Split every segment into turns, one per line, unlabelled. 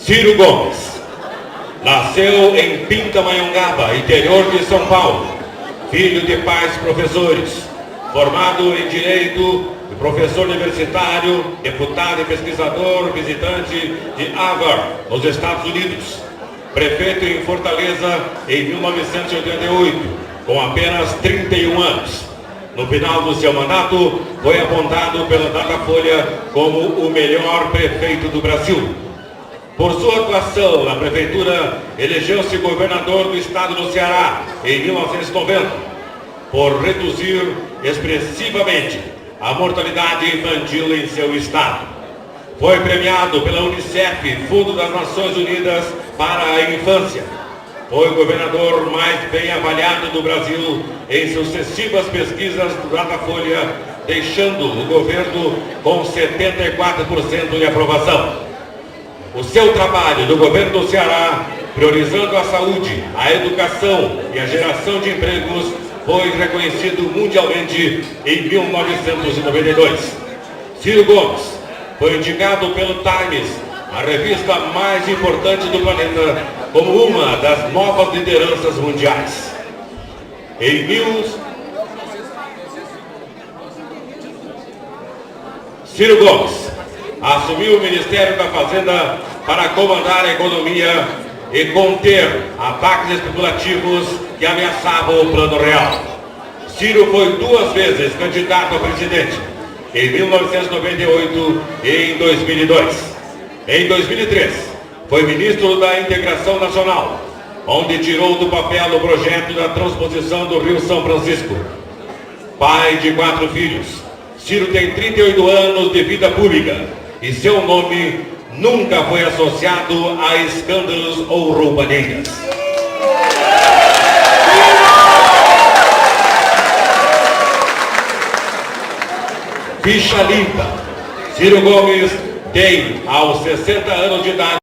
Ciro Gomes nasceu em Pindamonhangaba, interior de São Paulo, filho de pais professores, formado em Direito, professor universitário, deputado e pesquisador, visitante de Harvard, nos Estados Unidos, prefeito em Fortaleza em 1988, com apenas 31 anos. No final do seu mandato, foi apontado pela Datafolha como o melhor prefeito do Brasil. Por sua atuação na prefeitura, elegeu-se governador do estado do Ceará em 1990, por reduzir expressivamente a mortalidade infantil em seu estado. Foi premiado pela Unicef, Fundo das Nações Unidas para a Infância. Foi o governador mais bem avaliado do Brasil em sucessivas pesquisas do Datafolha, deixando o governo com 74% de aprovação. O seu trabalho no governo do Ceará, priorizando a saúde, a educação e a geração de empregos, foi reconhecido mundialmente em 1992. Ciro Gomes foi indicado pelo Times, a revista mais importante do planeta, como uma das novas lideranças mundiais. Ciro Gomes assumiu o Ministério da Fazenda para comandar a economia e conter ataques especulativos que ameaçavam o Plano Real. Ciro foi 2 vezes candidato a presidente, em 1998 e em 2002. Em 2003, foi ministro da Integração Nacional, onde tirou do papel o projeto da transposição do Rio São Francisco. Pai de 4 filhos, Ciro tem 38 anos de vida pública e seu nome nunca foi associado a escândalos ou roubadeiras. Ficha limpa. Ciro Gomes tem, aos 60 anos de idade,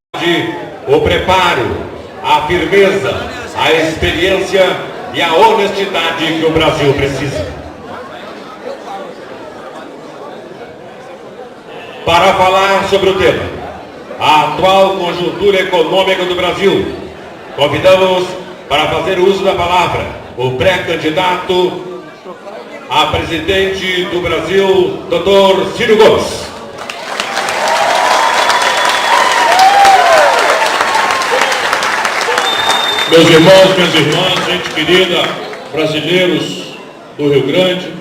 o preparo, a firmeza, a experiência e a honestidade que o Brasil precisa. Para falar sobre o tema, a atual conjuntura econômica do Brasil, convidamos para fazer uso da palavra o pré-candidato a presidente do Brasil, Dr. Ciro Gomes.
Meus irmãos, minhas irmãs, gente querida, brasileiros do Rio Grande,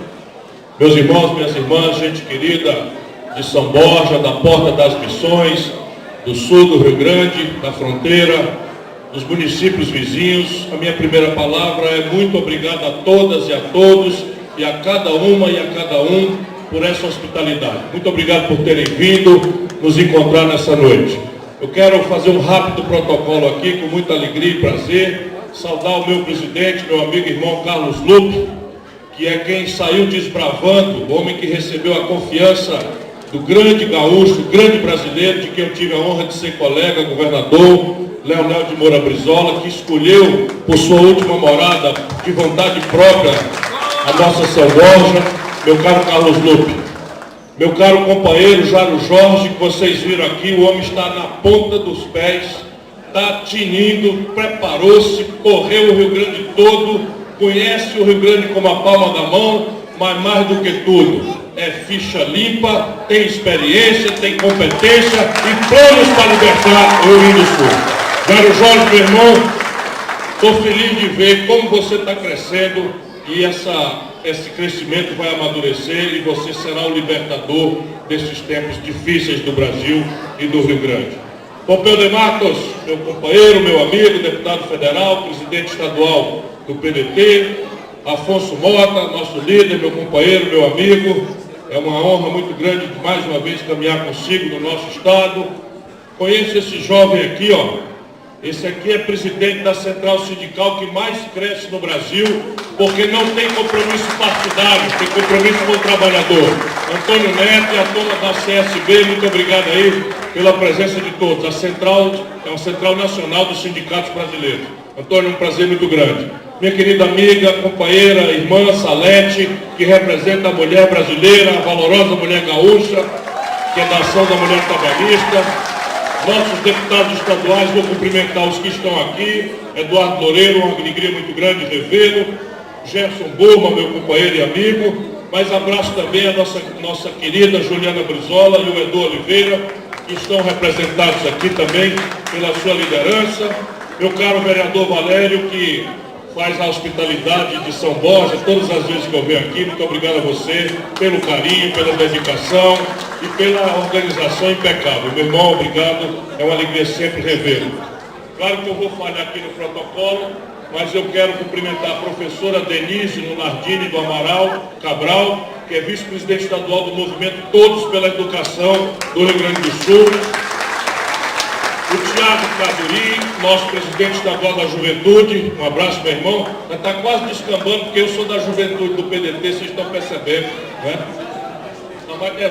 meus irmãos, minhas irmãs, gente querida de São Borja, da Porta das Missões, do sul do Rio Grande, da fronteira, dos municípios vizinhos, a minha primeira palavra é muito obrigado a todas e a todos, e a cada uma e a cada um por essa hospitalidade. Muito obrigado por terem vindo nos encontrar nessa noite. Eu quero fazer um rápido protocolo aqui, com muita alegria e prazer, saudar o meu presidente, meu amigo e irmão Carlos Lupe, que é quem saiu desbravando, o homem que recebeu a confiança do grande gaúcho, grande brasileiro, de quem eu tive a honra de ser colega, governador, Leonel de Moura Brizola, que escolheu por sua última morada, de vontade própria, a nossa São Borja, meu caro Carlos Lupe. Meu caro companheiro Jairo Jorge, que vocês viram aqui, o homem está na ponta dos pés, está tinindo, preparou-se, correu o Rio Grande todo, conhece o Rio Grande como a palma da mão, mas mais do que tudo, é ficha limpa, tem experiência, tem competência e planos para libertar o Rio Grande do Sul. Jairo Jorge, meu irmão, estou feliz de ver como você está crescendo e esse crescimento vai amadurecer e você será o libertador desses tempos difíceis do Brasil e do Rio Grande. Pompeu de Matos, meu companheiro, meu amigo, deputado federal, presidente estadual do PDT, Afonso Mota, nosso líder, meu companheiro, meu amigo, é uma honra muito grande de mais uma vez caminhar consigo no nosso estado. Conheço esse jovem aqui, ó. Esse aqui é presidente da central sindical que mais cresce no Brasil, porque não tem compromisso partidário, tem compromisso com o trabalhador. Antônio Neto e a turma da CSB, muito obrigado aí pela presença de todos. A central é uma central nacional dos sindicatos brasileiros. Antônio, um prazer muito grande. Minha querida amiga, companheira, irmã Salete, que representa a mulher brasileira, a valorosa mulher gaúcha, que é da ação da mulher trabalhista. nossos deputados estaduais, vou cumprimentar os que estão aqui, Eduardo Loureiro, uma alegria muito grande revê-lo, Gerson Burma, meu companheiro e amigo, mas abraço também a nossa querida Juliana Brizola e o Edu Oliveira, que estão representados aqui também pela sua liderança, meu caro vereador Valério, que faz a hospitalidade de São Borja todas as vezes que eu venho aqui. Muito obrigado a você pelo carinho, pela dedicação e pela organização impecável. Meu irmão, obrigado, é uma alegria sempre revê-lo. Claro que eu vou falhar aqui no protocolo, mas eu quero cumprimentar a professora Denise Lunardini do Amaral Cabral, que é vice-presidente estadual do movimento Todos pela Educação do Rio Grande do Sul. O Tiago Caduri, nosso presidente estadual da Juventude, um abraço, meu irmão. Está quase descambando, porque eu sou da Juventude do PDT, vocês estão percebendo, né?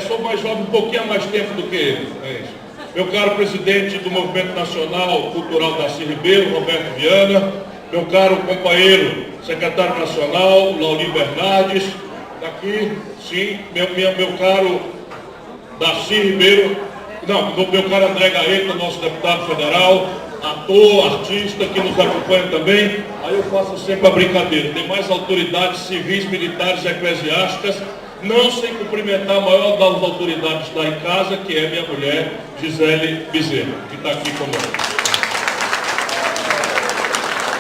Sou mais jovem, um pouquinho há mais tempo do que ele. É isso. Meu caro presidente do Movimento Nacional Cultural Darcy Ribeiro, Roberto Viana. Meu caro companheiro, secretário nacional, Lauri Bernardes. Está aqui, sim, meu caro Darcy Ribeiro. Não, meu caro André Gaeta, nosso deputado federal, ator, artista, que nos acompanha também. Aí eu faço sempre a brincadeira. Tem mais autoridades civis, militares, eclesiásticas, não sem cumprimentar a maior das autoridades lá em casa, que é minha mulher, Gisele Bezerra, que está aqui conosco.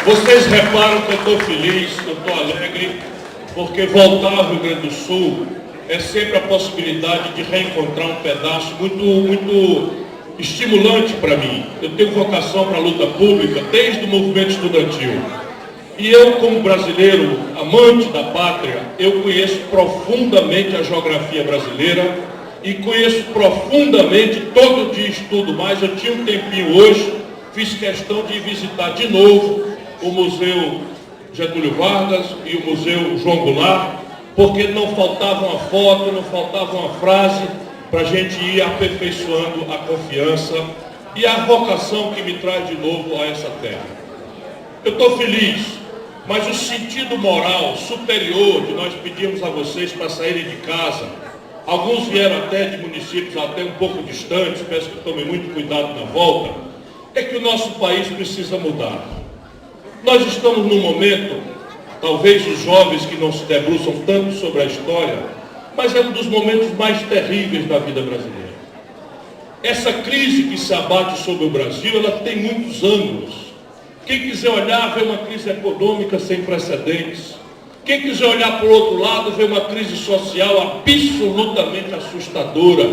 Vocês reparam que eu estou feliz, eu estou alegre, porque voltar ao Rio Grande do Sul é sempre a possibilidade de reencontrar um pedaço muito estimulante para mim. Eu tenho vocação para a luta pública desde o movimento estudantil. E eu, como brasileiro, amante da pátria, eu conheço profundamente a geografia brasileira e conheço profundamente, todo dia estudo mais. Eu tinha um tempinho hoje, fiz questão de visitar de novo o Museu Getúlio Vargas e o Museu João Goulart, porque não faltava uma foto, não faltava uma frase para a gente ir aperfeiçoando a confiança e a vocação que me traz de novo a essa terra. Eu estou feliz, mas o sentido moral superior de nós pedimos a vocês para saírem de casa, alguns vieram até de municípios até um pouco distantes, peço que tomem muito cuidado na volta, é que o nosso país precisa mudar. Nós estamos num momento, talvez os jovens que não se debruçam tanto sobre a história, mas é um dos momentos mais terríveis da vida brasileira. Essa crise que se abate sobre o Brasil, ela tem muitos ângulos. Quem quiser olhar, vê uma crise econômica sem precedentes. Quem quiser olhar por outro lado, vê uma crise social absolutamente assustadora.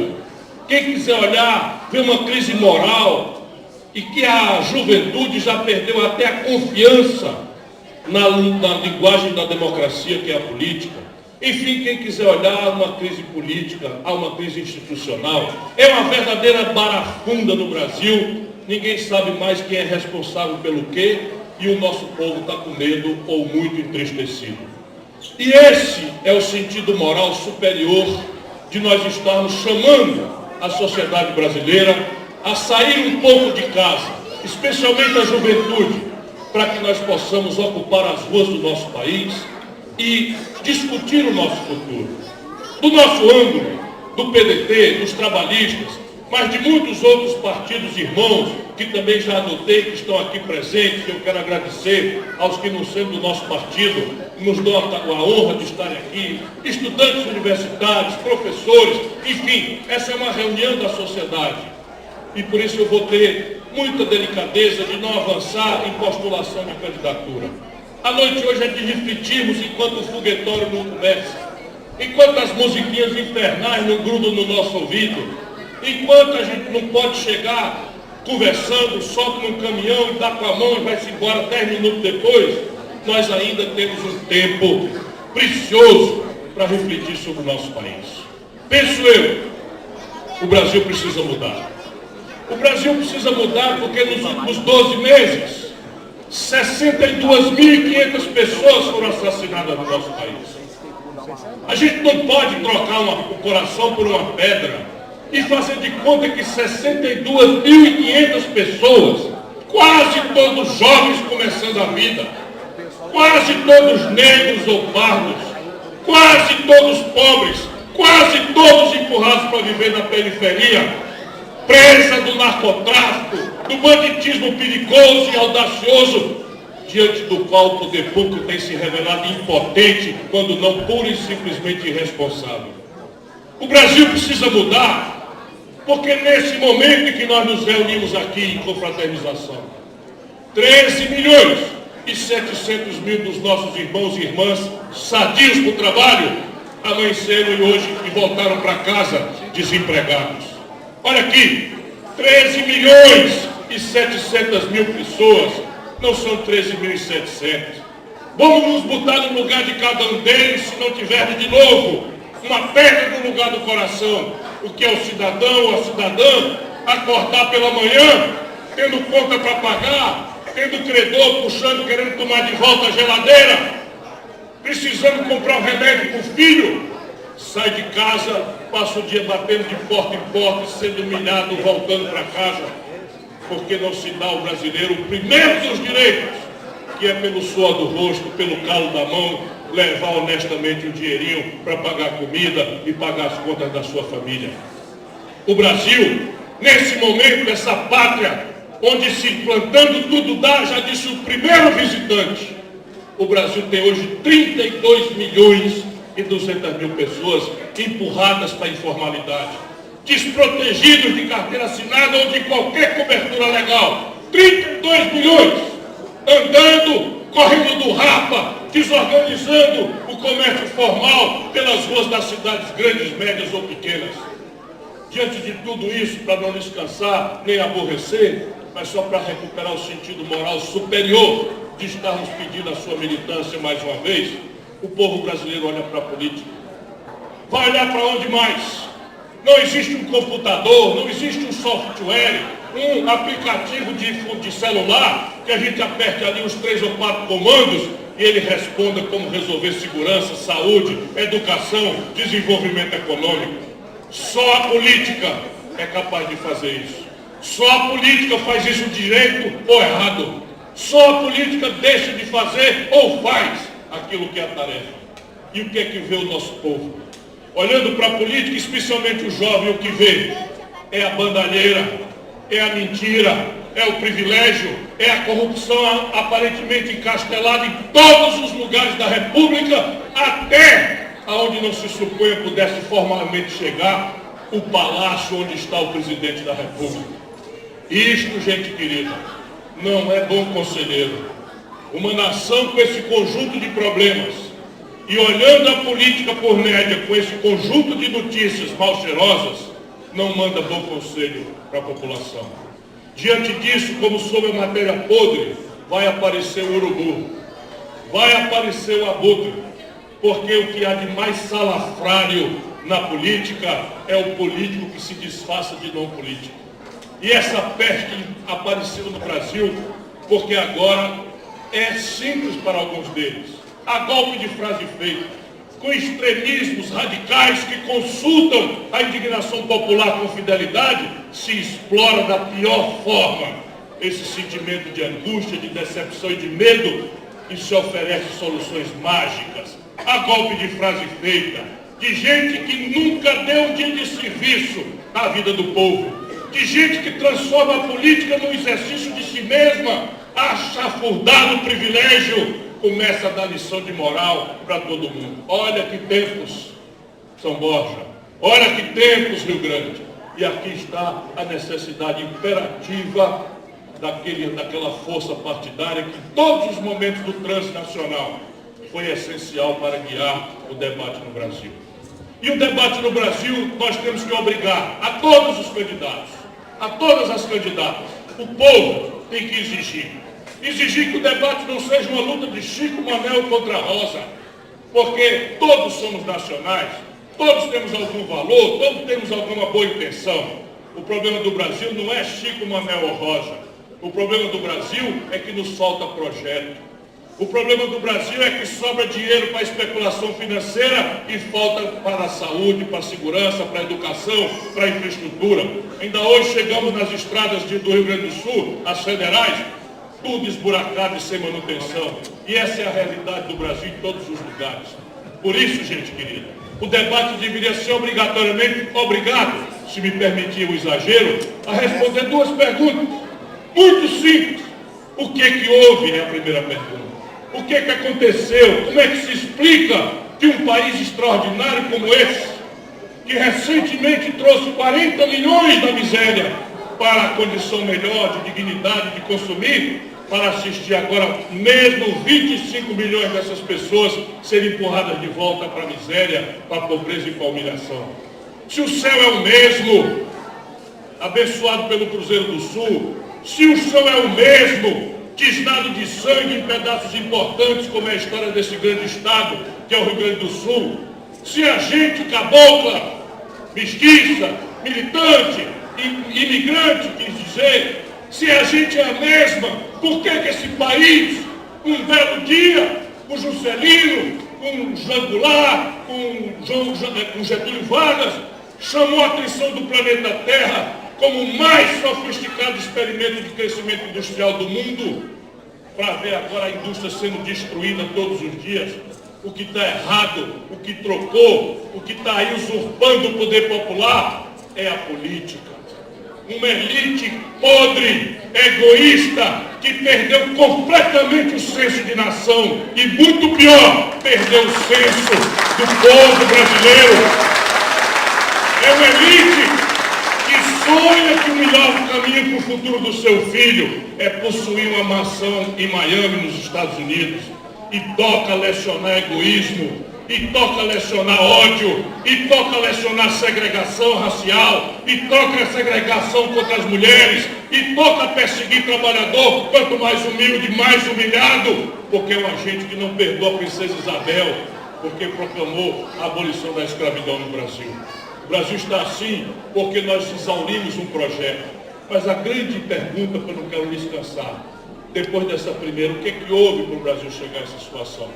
Quem quiser olhar, vê uma crise moral e que a juventude já perdeu até a confiança na linguagem da democracia, que é a política. Enfim, quem quiser olhar, há uma crise política, há uma crise institucional. É uma verdadeira barafunda no Brasil. Ninguém sabe mais quem é responsável pelo quê, e o nosso povo está com medo ou muito entristecido. E esse é o sentido moral superior de nós estarmos chamando a sociedade brasileira a sair um pouco de casa, especialmente a juventude, para que nós possamos ocupar as ruas do nosso país e discutir o nosso futuro. Do nosso ângulo, do PDT, dos trabalhistas, mas de muitos outros partidos irmãos, que também já anotei, que estão aqui presentes, que eu quero agradecer aos que não sendo do nosso partido, nos dão a honra de estarem aqui, estudantes universitários, professores, enfim, essa é uma reunião da sociedade. E por isso eu vou ter muita delicadeza de não avançar em postulação de candidatura. A noite hoje é de refletirmos enquanto o foguetório não começa, enquanto as musiquinhas infernais não grudam no nosso ouvido, enquanto a gente não pode chegar conversando, sobe num caminhão e dá com a mão e vai-se embora 10 minutos depois, nós ainda temos um tempo precioso para refletir sobre o nosso país. Penso eu, o Brasil precisa mudar. O Brasil precisa mudar porque nos últimos 12 meses, 62.500 pessoas foram assassinadas no nosso país. A gente não pode trocar o coração por uma pedra e fazer de conta que 62.500 pessoas, quase todos jovens começando a vida, quase todos negros ou pardos, quase todos pobres, quase todos empurrados para viver na periferia, presa do narcotráfico, do banditismo perigoso e audacioso, diante do qual o poder público tem se revelado impotente, quando não pura e simplesmente irresponsável. O Brasil precisa mudar, porque nesse momento em que nós nos reunimos aqui em confraternização, 13 milhões e 700 mil dos nossos irmãos e irmãs sadios para o trabalho amanheceram e voltaram para casa desempregados. Olha aqui, 13 milhões e 700 mil pessoas, não são 13.700. Vamos nos botar no lugar de cada um deles, se não tiver de novo uma pedra no lugar do coração. O que é o cidadão ou a cidadã acordar pela manhã, tendo conta para pagar, tendo credor puxando, querendo tomar de volta a geladeira, precisando comprar um remédio para o filho, sai de casa, passa o dia batendo de porta em porta, sendo humilhado, voltando para casa, porque não se dá ao brasileiro o primeiro dos direitos, que é pelo suor do rosto, pelo calo da mão, levar honestamente um dinheirinho para pagar comida e pagar as contas da sua família. O Brasil, nesse momento, essa pátria, onde se plantando tudo dá, já disse o primeiro visitante, o Brasil tem hoje 32 milhões e 200 mil pessoas empurradas para a informalidade, desprotegidos de carteira assinada ou de qualquer cobertura legal. 32 milhões andando, correndo do rapa, desorganizando o comércio formal pelas ruas das cidades grandes, médias ou pequenas. Diante de tudo isso, para não descansar nem aborrecer, mas só para recuperar o sentido moral superior de estarmos pedindo a sua militância mais uma vez, o povo brasileiro olha para a política. Vai olhar para onde mais? Não existe um computador, não existe um software, um aplicativo de celular que a gente aperte ali os 3 ou 4 comandos e ele responda como resolver segurança, saúde, educação, desenvolvimento econômico. Só a política é capaz de fazer isso. Só a política faz isso direito ou errado. Só a política deixa de fazer ou faz aquilo que é a tarefa. E o que é que vê o nosso povo? Olhando para a política, especialmente o jovem, o que vê é a bandalheira, é a mentira, é o privilégio, é a corrupção aparentemente encastelada em todos os lugares da República, até aonde não se suponha pudesse formalmente chegar o palácio onde está o presidente da República. Isto, gente querida, não é bom conselheiro. Uma nação com esse conjunto de problemas e olhando a política por média com esse conjunto de notícias mal cheirosas, não manda bom conselho para a população. Diante disso, como sob a matéria podre, vai aparecer o urubu, vai aparecer o abutre, porque o que há de mais salafrário na política é o político que se disfarça de não político. E essa peste apareceu no Brasil porque agora é simples para alguns deles, a golpe de frase feita, com extremismos radicais que consultam a indignação popular com fidelidade, se explora da pior forma esse sentimento de angústia, de decepção e de medo e se oferece soluções mágicas. A golpe de frase feita, de gente que nunca deu um dia de serviço na vida do povo, de gente que transforma a política num exercício de si mesma, a chafurdar no privilégio, começa a dar lição de moral para todo mundo. Olha que tempos, São Borja, olha que tempos, Rio Grande. E aqui está a necessidade imperativa daquela força partidária que em todos os momentos do trânsito nacional foi essencial para guiar o debate no Brasil. E o debate no Brasil nós temos que obrigar a todos os candidatos, a todas as candidatas, o povo tem que exigir que o debate não seja uma luta de Chico Manel contra Rosa, porque todos somos nacionais, todos temos algum valor, todos temos alguma boa intenção. O problema do Brasil não é Chico Manel ou Rosa, o problema do Brasil é que nos falta projeto. O problema do Brasil é que sobra dinheiro para a especulação financeira e falta para a saúde, para a segurança, para a educação, para a infraestrutura. Ainda hoje chegamos nas estradas do Rio Grande do Sul, as federais, tudo esburacado e sem manutenção. E essa é a realidade do Brasil em todos os lugares. Por isso, gente querida, o debate deveria ser obrigatoriamente obrigado, se me permitir o exagero, a responder 2 perguntas. Muito simples. O que houve é a primeira pergunta. O que aconteceu? Como é que se explica que um país extraordinário como esse, que recentemente trouxe 40 milhões da miséria para a condição melhor de dignidade de consumir, para assistir agora mesmo 25 milhões dessas pessoas serem empurradas de volta para a miséria, para a pobreza e para a humilhação? Se o céu é o mesmo, abençoado pelo Cruzeiro do Sul, se o céu é o mesmo, tisnado de sangue em pedaços importantes, como é a história desse grande estado, que é o Rio Grande do Sul, se a gente cabocla, mestiça, militante, imigrante, quis dizer, se a gente é a mesma, por que esse país, um belo dia, com Juscelino, com Jean Goulart, com Getúlio Vargas, chamou a atenção do planeta Terra como o mais sofisticado experimento de crescimento industrial do mundo, para ver agora a indústria sendo destruída todos os dias? O que está errado, o que trocou, o que está aí usurpando o poder popular é a política. Uma elite podre, egoísta, que perdeu completamente o senso de nação e, muito pior, perdeu o senso do povo brasileiro. É uma elite que sonha que o melhor caminho para o futuro do seu filho é possuir uma mansão em Miami, nos Estados Unidos, e toca lecionar egoísmo, e toca lecionar ódio, e toca lecionar segregação racial, e toca segregação contra as mulheres, e toca perseguir trabalhador, quanto mais humilde, mais humilhado, porque é uma gente que não perdoa a princesa Isabel, porque proclamou a abolição da escravidão no Brasil. O Brasil está assim porque nós exaurimos um projeto. Mas a grande pergunta, que eu não quero descansar, depois dessa primeira, o que houve para o Brasil chegar a essa situação?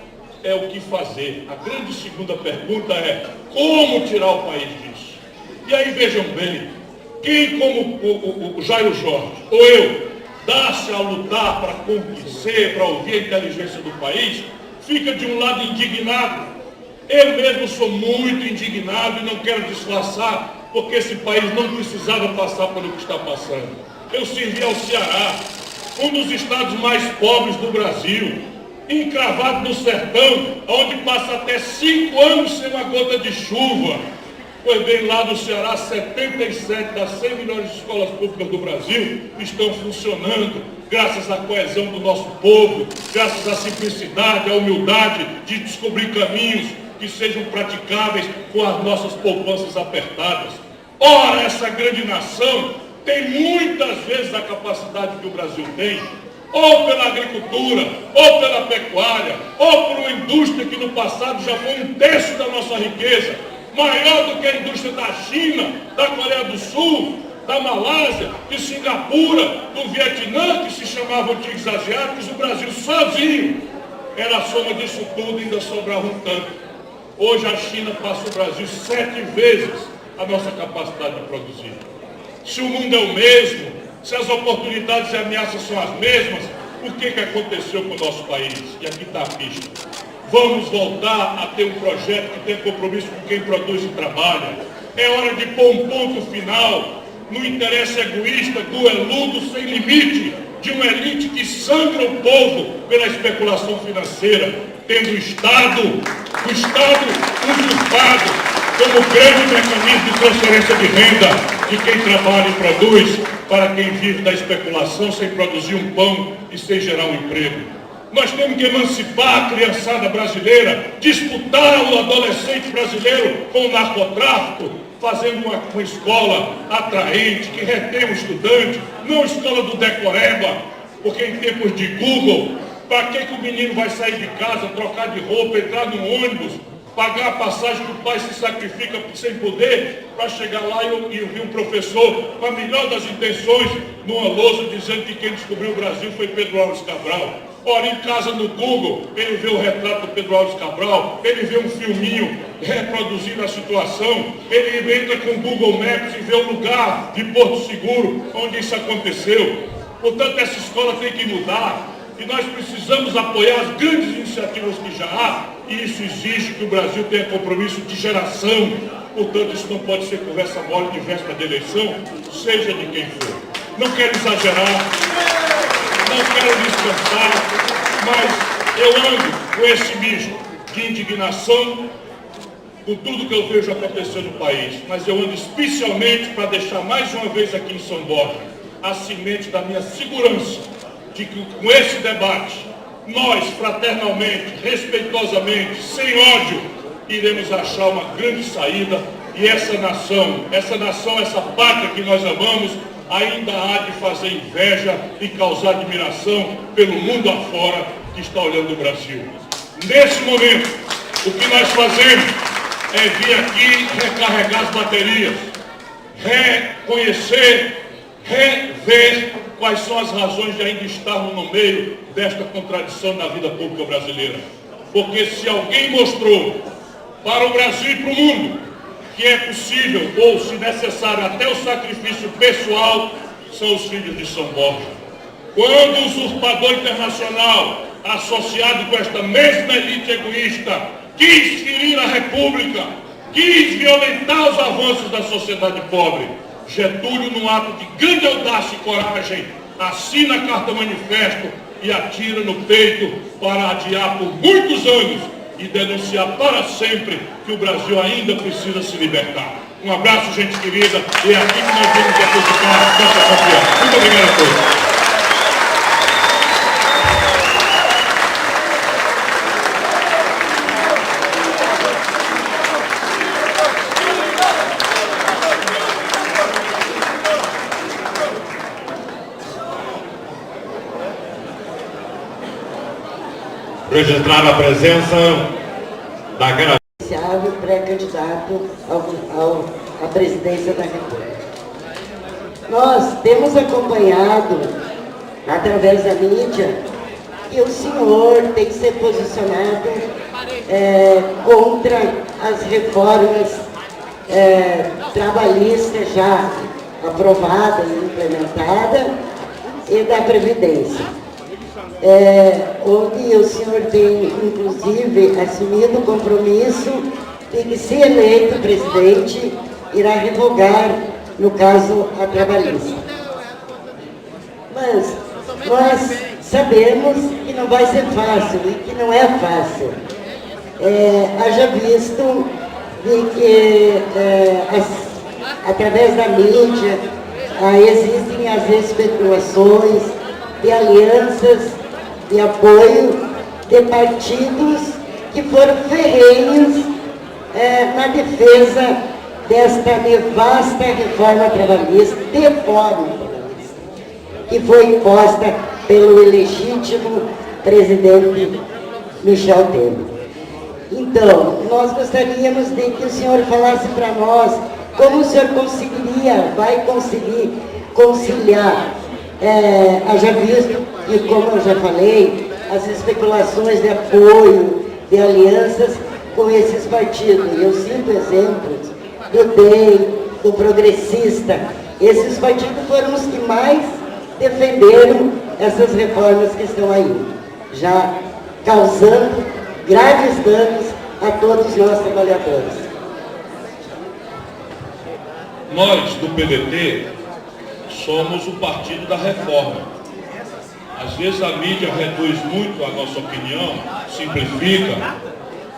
É o que fazer. A grande segunda pergunta é como tirar o país disso? E aí vejam bem, quem como o Jairo Jorge, ou eu, dá-se a lutar para convencer, para ouvir a inteligência do país, fica de um lado indignado. Eu mesmo sou muito indignado e não quero disfarçar, porque esse país não precisava passar pelo que está passando. Eu servi ao Ceará, um dos estados mais pobres do Brasil, encravado no sertão, onde passa até 5 anos sem uma gota de chuva. Pois bem, lá no Ceará, 77 das 100 melhores escolas públicas do Brasil estão funcionando, graças à coesão do nosso povo, graças à simplicidade, à humildade de descobrir caminhos que sejam praticáveis com as nossas poupanças apertadas. Ora, essa grande nação tem muitas vezes a capacidade que o Brasil tem, ou pela agricultura, ou pela pecuária, ou por uma indústria que no passado já foi 1/3 da nossa riqueza, maior do que a indústria da China, da Coreia do Sul, da Malásia, de Singapura, do Vietnã, que se chamavam antigos asiáticos. O Brasil sozinho era a soma disso tudo e ainda sobrava um tanto. Hoje a China passa o Brasil 7 vezes a nossa capacidade de produzir. Se o mundo é o mesmo, se as oportunidades e ameaças são as mesmas, o que aconteceu com o nosso país? E aqui está a pista. Vamos voltar a ter um projeto que tenha compromisso com quem produz e trabalha. É hora de pôr um ponto final no interesse egoísta, dueludo, sem limite, de uma elite que sangra o povo pela especulação financeira, tendo o Estado usurpado como grande mecanismo de transferência de renda de quem trabalha e produz para quem vive da especulação sem produzir um pão e sem gerar um emprego. Nós temos que emancipar a criançada brasileira, disputar o adolescente brasileiro com o narcotráfico, fazendo uma escola atraente, que retém o estudante, não a escola do decoreba, porque em tempos de Google, para que o menino vai sair de casa, trocar de roupa, entrar no ônibus, pagar a passagem que o pai se sacrifica sem poder, para chegar lá e ouvir um professor com a melhor das intenções, numa lousa, dizendo que quem descobriu o Brasil foi Pedro Álvares Cabral. Ora, em casa no Google, ele vê o retrato do Pedro Álvares Cabral, ele vê um filminho reproduzindo a situação, ele entra com o Google Maps e vê o lugar de Porto Seguro, onde isso aconteceu. Portanto, essa escola tem que mudar. E nós precisamos apoiar as grandes iniciativas que já há, e isso exige que o Brasil tenha compromisso de geração. Portanto, isso não pode ser conversa mole de véspera de eleição, seja de quem for. Não quero exagerar. não quero descansar, mas eu ando com esse misto de indignação com tudo que eu vejo acontecer no país, mas eu ando especialmente para deixar mais uma vez aqui em São Borja a semente da minha segurança de que com esse debate, nós fraternalmente, respeitosamente, sem ódio, iremos achar uma grande saída e essa nação, essa pátria que nós amamos, ainda há de fazer inveja e causar admiração pelo mundo afora que está olhando o Brasil. Nesse momento, o que nós fazemos é vir aqui recarregar as baterias, reconhecer, rever quais são as razões de ainda estarmos no meio desta contradição na vida pública brasileira. Porque se alguém mostrou para o Brasil e para o mundo que é possível, ou se necessário, até o sacrifício pessoal, são os filhos de São Borja. Quando o usurpador internacional, associado com esta mesma elite egoísta, quis ferir a República, quis violentar os avanços da sociedade pobre, Getúlio, num ato de grande audácia e coragem, assina a carta manifesto e atira no peito para adiar por muitos anos e denunciar para sempre que o Brasil ainda precisa se libertar. Um abraço, gente querida, e é aqui que nós vamos depositar nossa confiança. Muito obrigado a todos.
Registrar a presença da
pré-candidato à presidência da República. Nós temos acompanhado, através da mídia, que o senhor tem se posicionado contra as reformas trabalhistas já aprovadas e implementadas e da Previdência. Onde o senhor tem, inclusive, assumido o compromisso de que, se eleito presidente, irá revogar, no caso, a trabalhista. Mas nós sabemos que não vai ser fácil e que não é fácil. Haja visto de que, através da mídia, existem as especulações de alianças de apoio de partidos que foram ferrenhos na defesa desta nevasta reforma trabalhista, que foi imposta pelo ilegítimo presidente Michel Temer. Então, nós gostaríamos de que o senhor falasse para nós como o senhor vai conseguir conciliar, haja visto, e como eu já falei, as especulações de apoio, de alianças com esses partidos. Eu cito exemplos do DEM, do Progressista. Esses partidos foram os que mais defenderam essas reformas que estão aí, já causando graves danos a todos nós trabalhadores.
Nós, do PDT, somos o partido da reforma. Às vezes a mídia reduz muito a nossa opinião, simplifica,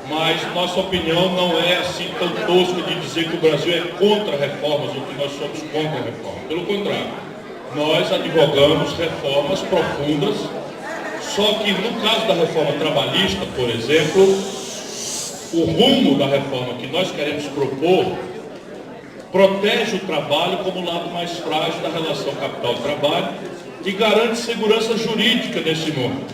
mas nossa opinião não é assim tão tosca de dizer que o Brasil é contra reformas ou que nós somos contra reformas. Pelo contrário, nós advogamos reformas profundas, só que no caso da reforma trabalhista, por exemplo, o rumo da reforma que nós queremos propor protege o trabalho como o lado mais frágil da relação capital-trabalho e garante segurança jurídica nesse mundo.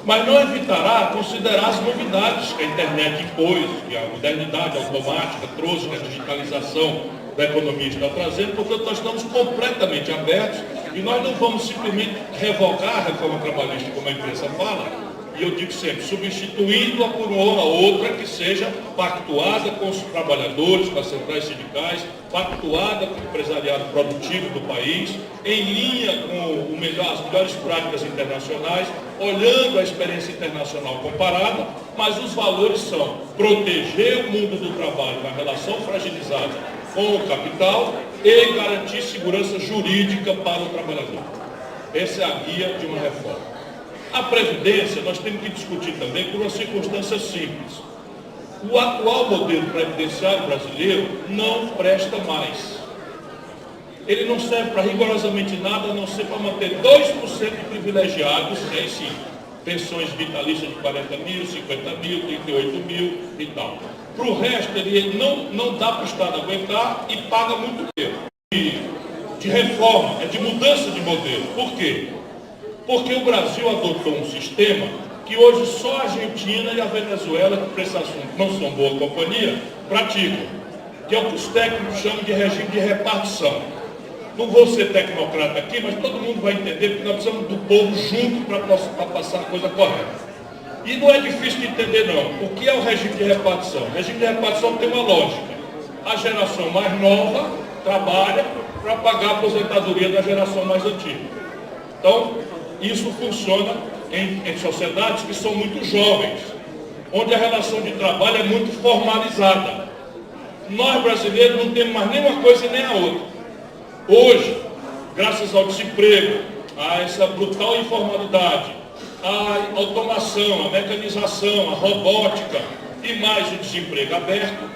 Mas não evitará considerar as novidades que a internet impôs, que a modernidade automática trouxe, que a digitalização da economia está trazendo. Portanto, nós estamos completamente abertos e nós não vamos simplesmente revogar a reforma trabalhista, como a imprensa fala, e eu digo sempre, substituindo-a por uma outra que seja pactuada com os trabalhadores, com as centrais sindicais, pactuada com o empresariado produtivo do país, em linha com as melhores práticas internacionais, olhando a experiência internacional comparada, mas os valores são proteger o mundo do trabalho na relação fragilizada com o capital e garantir segurança jurídica para o trabalhador. Essa é a guia de uma reforma. A Previdência, nós temos que discutir também por uma circunstância simples. O atual modelo previdenciário brasileiro não presta mais. Ele não serve para rigorosamente nada, a não ser para manter 2% de privilegiados, aí sim, pensões vitalícias de 40 mil, 50 mil, 38 mil e tal. Para o resto, ele não dá para o Estado aguentar e paga muito dinheiro. De reforma, de mudança de modelo. Por quê? Porque o Brasil adotou um sistema que hoje só a Argentina e a Venezuela, que para esse assunto não são boa companhia, praticam, que é o que os técnicos chamam de regime de repartição. Não vou ser tecnocrata aqui, mas todo mundo vai entender que nós precisamos do povo junto para passar a coisa correta. E não é difícil de entender, não. O que é o regime de repartição? O regime de repartição tem uma lógica. A geração mais nova trabalha para pagar a aposentadoria da geração mais antiga. Então, isso funciona em sociedades que são muito jovens, onde a relação de trabalho é muito formalizada. Nós, brasileiros, não temos mais nenhuma coisa nem a outra. Hoje, graças ao desemprego, a essa brutal informalidade, a automação, a mecanização, a robótica e mais o desemprego aberto,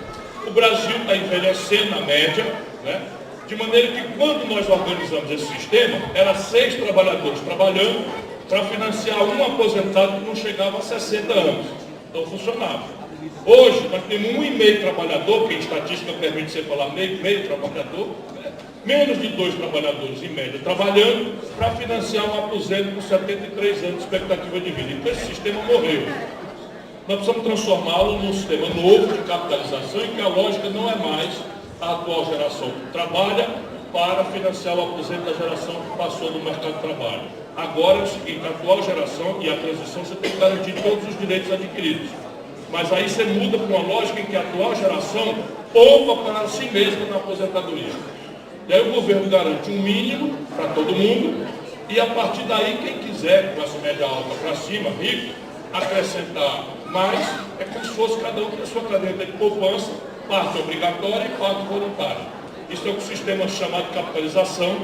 o Brasil está envelhecendo na média, né? De maneira que quando nós organizamos esse sistema, era 6 trabalhadores trabalhando para financiar um aposentado que não chegava a 60 anos. Então funcionava. Hoje nós temos 1,5 trabalhador, porque em estatística permite você falar meio trabalhador, menos de 2 trabalhadores em média trabalhando para financiar um aposento com 73 anos de expectativa de vida. Então esse sistema morreu. Nós precisamos transformá-lo num sistema novo de capitalização em que a lógica não é mais a atual geração que trabalha para financiar o aposento da geração que passou do mercado de trabalho. Agora é o seguinte, a atual geração e a transição você tem que garantir todos os direitos adquiridos. Mas aí você muda para uma lógica em que a atual geração poupa para si mesma na aposentadoria. E aí o governo garante um mínimo para todo mundo e a partir daí quem quiser, classe média alta para cima, rico, acrescentar mais, é como se fosse cada um ter a sua caderneta de poupança, parte obrigatória e parte voluntária. Isso é o que o sistema chama de capitalização,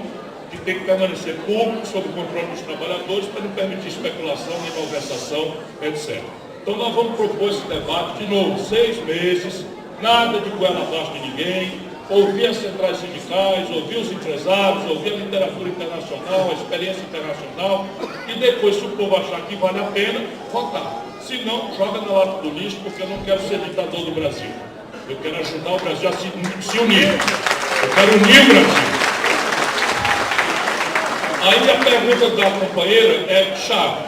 que tem que permanecer público, sob o controle dos trabalhadores, para não permitir especulação, nem malversação, etc. Então nós vamos propor esse debate de novo, 6 meses, nada de goela abaixo de ninguém, ouvir as centrais sindicais, ouvir os empresários, ouvir a literatura internacional, a experiência internacional, e depois, se o povo achar que vale a pena, votar. Se não, joga na lata do lixo, porque eu não quero ser ditador do Brasil. Eu quero ajudar o Brasil a se unir. Eu quero unir o Brasil. Aí a pergunta da companheira é chave.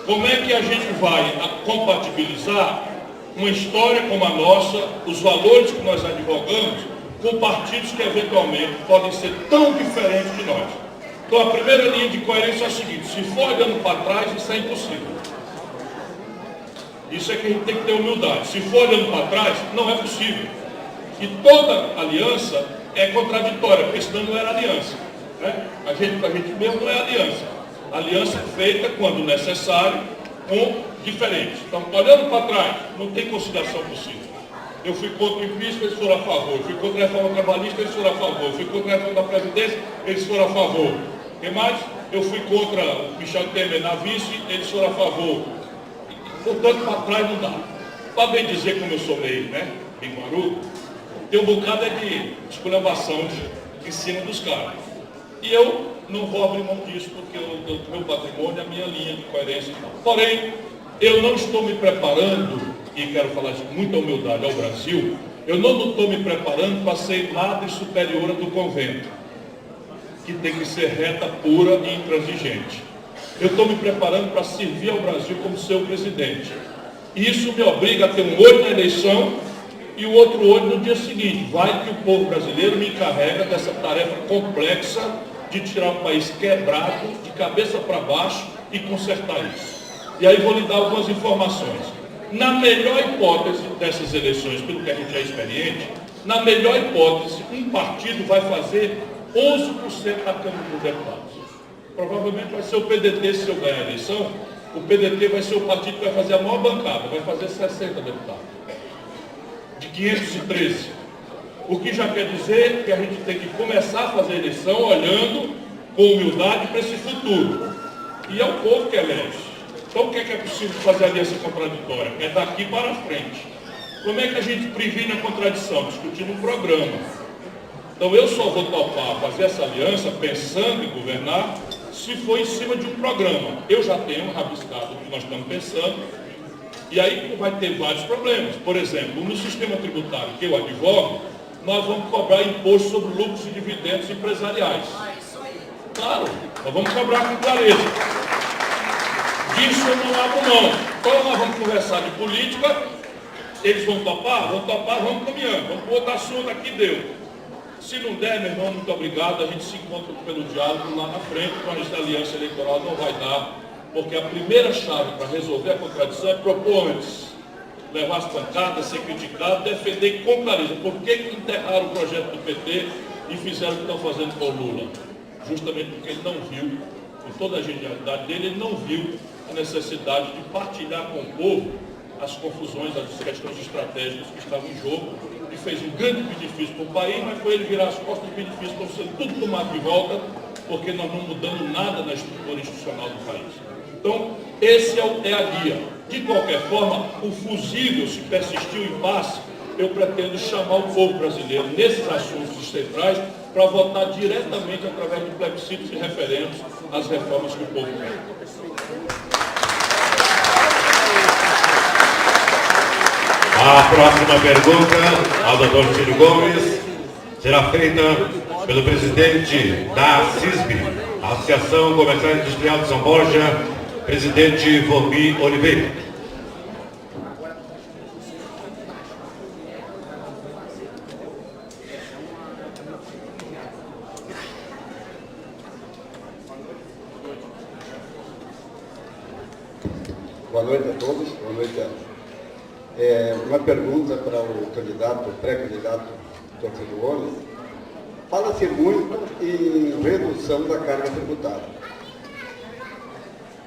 Como é que a gente vai compatibilizar uma história como a nossa, os valores que nós advogamos, com partidos que eventualmente podem ser tão diferentes de nós? Então a primeira linha de coerência é a seguinte: se for olhando para trás, isso é impossível. Isso é que a gente tem que ter humildade. Se for olhando para trás, não é possível. E toda aliança é contraditória, porque senão não era aliança. Né? A gente mesmo não é aliança. Aliança é feita quando necessário com diferentes. Então, olhando para trás, não tem conciliação possível. Eu fui contra o impeachment, eles foram a favor. Eu fui contra a reforma trabalhista, eles foram a favor. Eu fui contra a reforma da Previdência, eles foram a favor. O que mais? Eu fui contra o Michel Temer na vice, eles foram a favor. Portanto, para trás não dá. Para bem dizer, como eu sou meio, né, bem maruco, tem um bocado de esculhambação em cima dos caras. E eu não vou abrir mão disso, porque o meu patrimônio é a minha linha de coerência. Porém, eu não estou me preparando, e quero falar isso com muita humildade ao Brasil, eu não estou me preparando para ser madre superiora do convento, que tem que ser reta, pura e intransigente. Eu estou me preparando para servir ao Brasil como seu presidente. E isso me obriga a ter um olho na eleição e o outro olho no dia seguinte. Vai que o povo brasileiro me encarrega dessa tarefa complexa de tirar o país quebrado, de cabeça para baixo e consertar isso. E aí vou lhe dar algumas informações. Na melhor hipótese dessas eleições, pelo que a gente é experiente, na melhor hipótese, um partido vai fazer 11% da Câmara dos Deputados. Provavelmente vai ser o PDT, se eu ganhar a eleição, o PDT vai ser o partido que vai fazer a maior bancada, vai fazer 60 deputados, de 513. O que já quer dizer que a gente tem que começar a fazer a eleição olhando com humildade para esse futuro. E é o povo que elege. Então o que é possível fazer aliança contraditória? É daqui para frente. Como é que a gente previne a contradição? Discutindo um programa. Então eu só vou topar fazer essa aliança pensando em governar se for em cima de um programa. Eu já tenho rabiscado o que nós estamos pensando, e aí vai ter vários problemas. Por exemplo, no sistema tributário que eu advogo, nós vamos cobrar imposto sobre lucros e dividendos empresariais. Claro, nós vamos cobrar com clareza. Disso eu não abro mão. Então nós vamos conversar de política, eles vão topar, vamos caminhando, vamos para outro assunto aqui, deu. Se não der, meu irmão, muito obrigado, a gente se encontra pelo diálogo lá na frente, mas essa aliança eleitoral não vai dar, porque a primeira chave para resolver a contradição é propor antes, levar as pancadas, ser criticado, defender com clareza. Por que enterraram o projeto do PT e fizeram o que estão fazendo com o Lula? Justamente porque ele não viu, com toda a genialidade dele, ele não viu a necessidade de partilhar com o povo as confusões, as questões estratégicas que estavam em jogo, e fez um grande benefício para o país, mas foi ele virar as costas, os benefícios estão sendo tudo tomado de volta, porque nós não mudamos nada na estrutura institucional do país. Então, esse é a guia. De qualquer forma, o fusível, se persistir o impasse, eu pretendo chamar o povo brasileiro nesses assuntos centrais para votar diretamente através de plebiscitos e referendos às reformas que o povo quer.
A próxima pergunta ao Dr. Ciro Gomes será feita pelo presidente da CISB, Associação Comercial Industrial de São Borja, presidente Volmi Oliveira.
Boa noite a todos, boa noite a uma pergunta para o candidato, o pré-candidato Dr. Ciro Gomes. Fala-se muito em redução da carga tributária.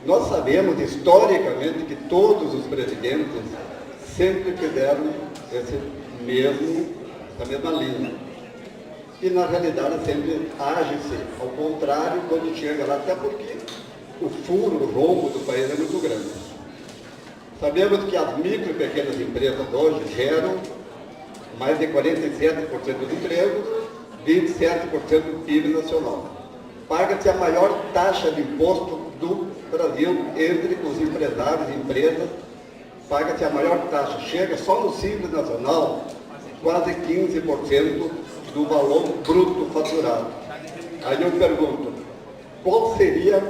Nós sabemos, historicamente, que todos os presidentes sempre fizeram essa mesma linha. E, na realidade, sempre age-se ao contrário quando chega lá, até porque o furo, o rombo do país é muito grande. Sabemos que as micro e pequenas empresas hoje geram mais de 47% do emprego, 27% do PIB nacional. Paga-se a maior taxa de imposto do Brasil entre os empresários e empresas, paga-se a maior taxa, chega só no Simples Nacional, quase 15% do valor bruto faturado. Aí eu pergunto, qual seria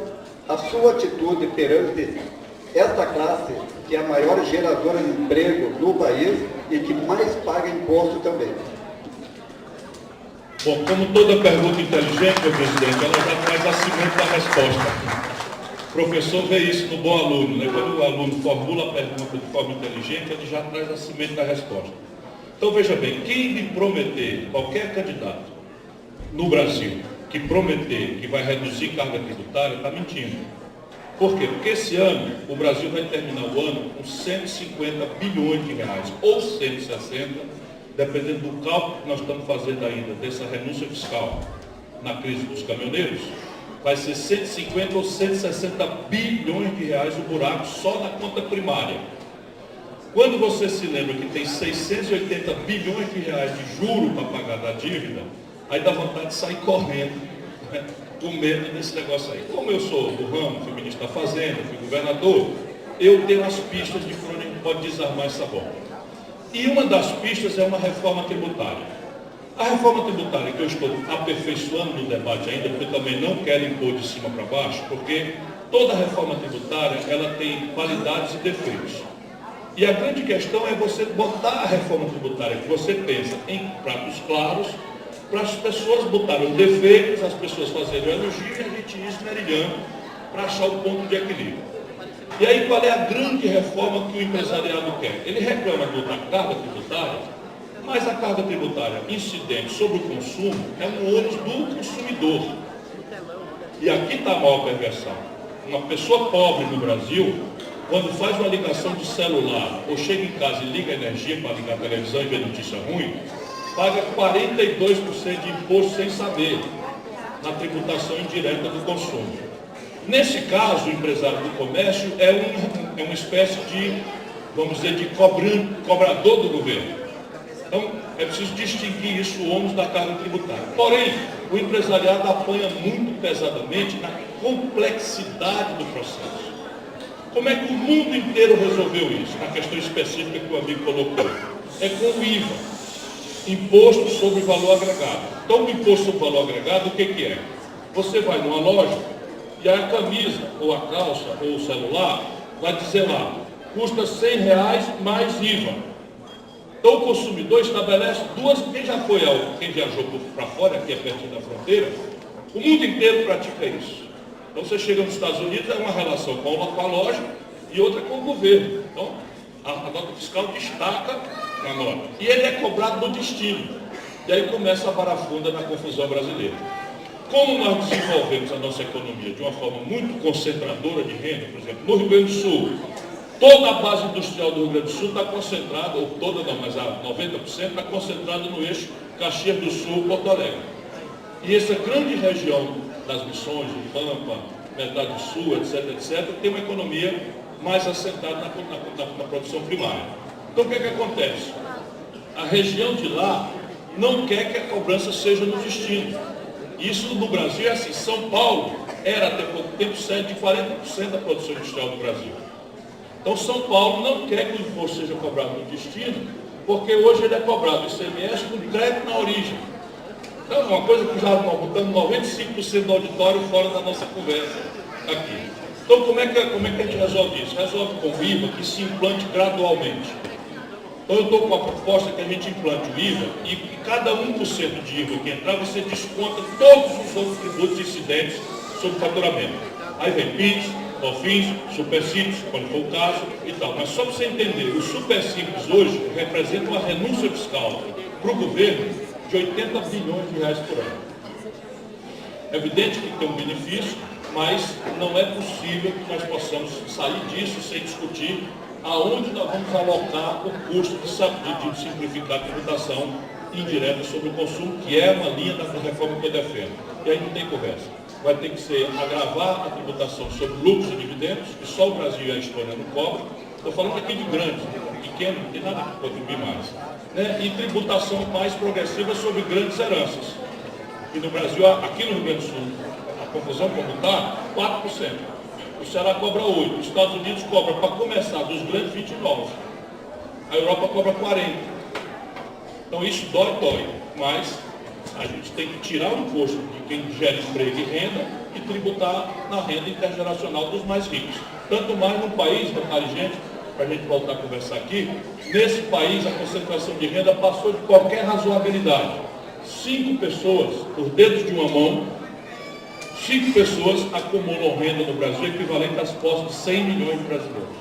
a sua atitude perante esta classe, que é a maior geradora de emprego do país e que mais paga imposto também?
Bom, como toda pergunta inteligente, meu presidente, ela já traz a cimento da resposta. O professor vê isso no bom aluno, né? Quando o aluno formula a pergunta de forma inteligente, ele já traz a cimento da resposta. Então, veja bem, quem me prometer, qualquer candidato no Brasil, que prometer que vai reduzir carga tributária, está mentindo. Por quê? Porque esse ano, o Brasil vai terminar o ano com 150 bilhões de reais, ou 160, dependendo do cálculo que nós estamos fazendo ainda, dessa renúncia fiscal na crise dos caminhoneiros, vai ser 150 ou 160 bilhões de reais o buraco só na conta primária. Quando você se lembra que tem 680 bilhões de reais de juro para pagar da dívida, aí dá vontade de sair correndo, né? Com medo desse negócio aí. Como eu sou do ramo, fui ministro da Fazenda, fui governador, eu tenho as pistas de por onde a gente pode desarmar essa bomba. E uma das pistas é uma reforma tributária. A reforma tributária que eu estou aperfeiçoando no debate ainda, porque eu também não quero impor de cima para baixo, porque toda reforma tributária ela tem qualidades e defeitos. E a grande questão é você botar a reforma tributária que você pensa em pratos claros, para as pessoas botarem os defeitos, as pessoas fazerem o elogio e a gente ir esmerilhando para achar o ponto de equilíbrio. E aí qual é a grande reforma que o empresariado quer? Ele reclama da carga tributária, mas a carga tributária incidente sobre o consumo é um ônus do consumidor. E aqui está a maior perversão. Uma pessoa pobre no Brasil, quando faz uma ligação de celular, ou chega em casa e liga a energia para ligar a televisão e ver notícia ruim, paga 42% de imposto sem saber. na tributação indireta do consumo. Nesse caso, o empresário do comércio é uma espécie de, vamos dizer, de cobrador do governo. Então, é preciso distinguir isso, o ônus da carga tributária. Porém, o empresariado apanha muito pesadamente na complexidade do processo. Como é que o mundo inteiro resolveu isso? Na questão específica que o amigo colocou. É com o IVA, Imposto sobre Valor Agregado. Então, o Imposto sobre Valor Agregado, o que é? Você vai numa loja e a camisa, ou a calça, ou o celular, vai dizer lá, custa R$100 mais IVA. Então o consumidor estabelece duas, quem viajou para fora, aqui é pertinho da fronteira, o mundo inteiro pratica isso. Então você chega nos Estados Unidos, é uma relação com a loja e outra com o governo. Então a nota fiscal destaca a nota. E ele é cobrado no destino. E aí começa a barafunda na confusão brasileira. Como nós desenvolvemos a nossa economia de uma forma muito concentradora de renda, por exemplo, no Rio Grande do Sul, toda a base industrial do Rio Grande do Sul está concentrada, ou toda não, mas a 90% está concentrada no eixo Caxias do Sul, Porto Alegre. E essa grande região das Missões, do Pampa, Metade do Sul, etc., tem uma economia mais assentada na produção primária. Então o que acontece? A região de lá não quer que a cobrança seja no destino. Isso no Brasil é assim. São Paulo era até pouco tempo sede de 40% da produção industrial do Brasil. Então São Paulo não quer que o imposto seja cobrado no destino, porque hoje ele é cobrado ICMS com crédito na origem. Então é uma coisa que já estamos botando 95% do auditório fora da nossa conversa aqui. Então como é que a gente resolve isso? Resolve com o IVA que se implante gradualmente. Então eu estou com a proposta que a gente implante o IVA e cada 1% de IVA que entrar, você desconta todos os outros tributos incidentes sobre o faturamento. Aí vem PIS, COFINS, Supersídios, quando for o caso e tal. Mas só para você entender, o Supersídios hoje representa uma renúncia fiscal para o governo de 80 bilhões de reais por ano. É evidente que tem um benefício, mas não é possível que nós possamos sair disso sem discutir aonde nós vamos alocar o custo de simplificar a tributação indireta sobre o consumo, que é uma linha da reforma que eu defendo. E aí não tem conversa. Vai ter que ser agravar a tributação sobre lucros e dividendos, que só o Brasil e a Estônia não cobram. Estou falando aqui de grandes, pequeno, não tem nada que contribuir mais. Né? E tributação mais progressiva sobre grandes heranças. E no Brasil, aqui no Rio Grande do Sul, a confusão como está, 4%. O Ceará cobra 8%, os Estados Unidos cobra, para começar, dos grandes 29%. A Europa cobra 40%. Então isso dói, mas a gente tem que tirar o imposto de quem gera emprego e renda e tributar na renda intergeracional dos mais ricos. Tanto mais num país, gente, para a gente voltar a conversar aqui, nesse país a concentração de renda passou de qualquer razoabilidade. 5 pessoas, por dedos de uma mão, 5 pessoas acumulam renda no Brasil equivalente às posses de 100 milhões de brasileiros.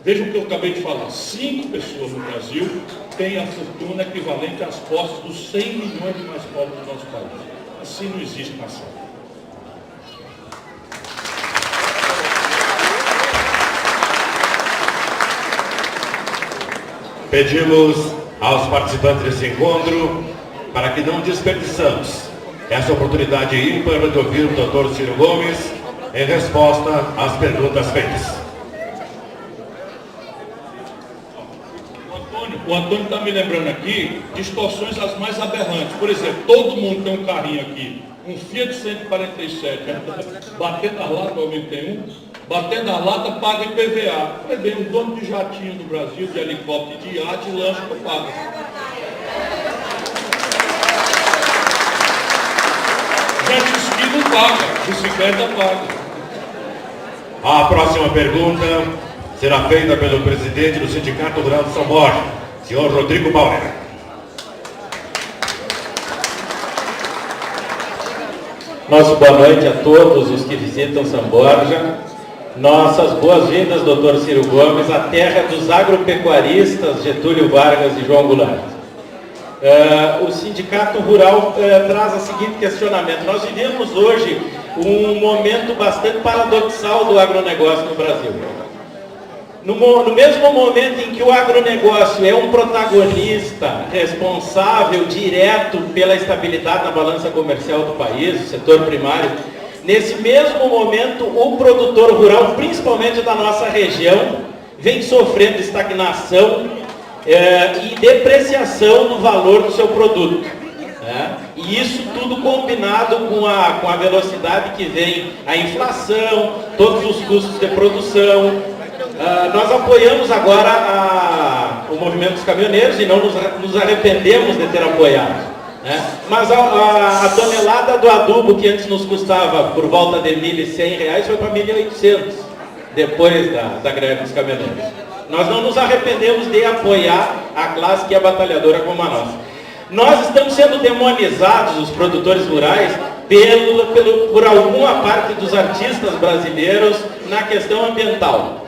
Vejam o que eu acabei de falar. 5 pessoas no Brasil têm a fortuna equivalente às posses dos 100 milhões de mais pobres do nosso país. Assim não existe nação.
Pedimos aos participantes desse encontro para que não desperdiçamos essa oportunidade ímpar de ouvir o Dr. Ciro Gomes em resposta às perguntas feitas.
O Antônio está me lembrando aqui distorções as mais aberrantes. Por exemplo, todo mundo tem um carrinho aqui, um Fiat 147, batendo as latas, o amigo tem um, batendo as latas, paga IPVA. Foi bem, um dono de jatinho no Brasil, de helicóptero, de iate, lanche, não paga. Jet ski não paga, bicicleta paga.
A próxima pergunta será feita pelo presidente do Sindicato Rural de São Borja, senhor Rodrigo Bauer.
Nossa boa noite a todos os que visitam São Borja. Nossas boas-vindas, doutor Ciro Gomes, à terra dos agropecuaristas Getúlio Vargas e João Goulart. O Sindicato Rural traz o seguinte questionamento. Nós vivemos hoje um momento bastante paradoxal do agronegócio no Brasil. No mesmo momento em que o agronegócio é um protagonista responsável direto pela estabilidade na balança comercial do país, o setor primário, nesse mesmo momento o produtor rural, principalmente da nossa região, vem sofrendo estagnação e depreciação no valor do seu produto. E isso tudo combinado com a velocidade que vem a inflação, todos os custos de produção. Nós apoiamos agora o movimento dos caminhoneiros e não nos arrependemos de ter apoiado. Mas a tonelada do adubo que antes nos custava por volta de R$ 1.100 foi para R$ 1.800 depois da greve dos caminhoneiros. Nós não nos arrependemos de apoiar a classe que é batalhadora como a nossa. Nós estamos sendo demonizados, os produtores rurais, por alguma parte dos artistas brasileiros na questão ambiental.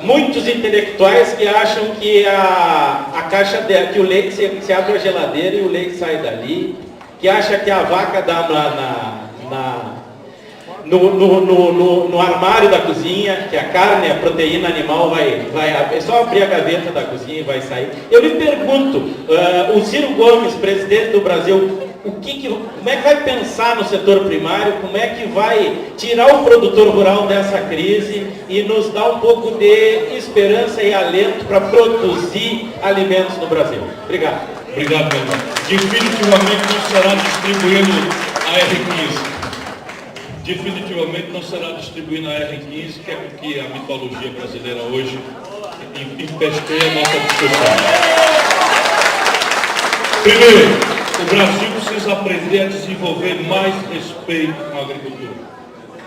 Muitos intelectuais que acham que a caixa que o leite se abre a geladeira e o leite sai dali, que acha que a vaca dá no armário da cozinha, que a carne, a proteína animal é só abrir a gaveta da cozinha e vai sair. Eu lhe pergunto, o Ciro Gomes, presidente do Brasil, como é que vai pensar no setor primário, como é que vai tirar o produtor rural dessa crise e nos dar um pouco de esperança e alento para produzir alimentos no Brasil? Obrigado.
Obrigado, meu irmão. Definitivamente não será distribuído a R15. Definitivamente não será distribuído a R15, que é o que a mitologia brasileira hoje empesteia a nossa discussão. Primeiro, o Brasil precisa aprender a desenvolver mais respeito com a agricultura.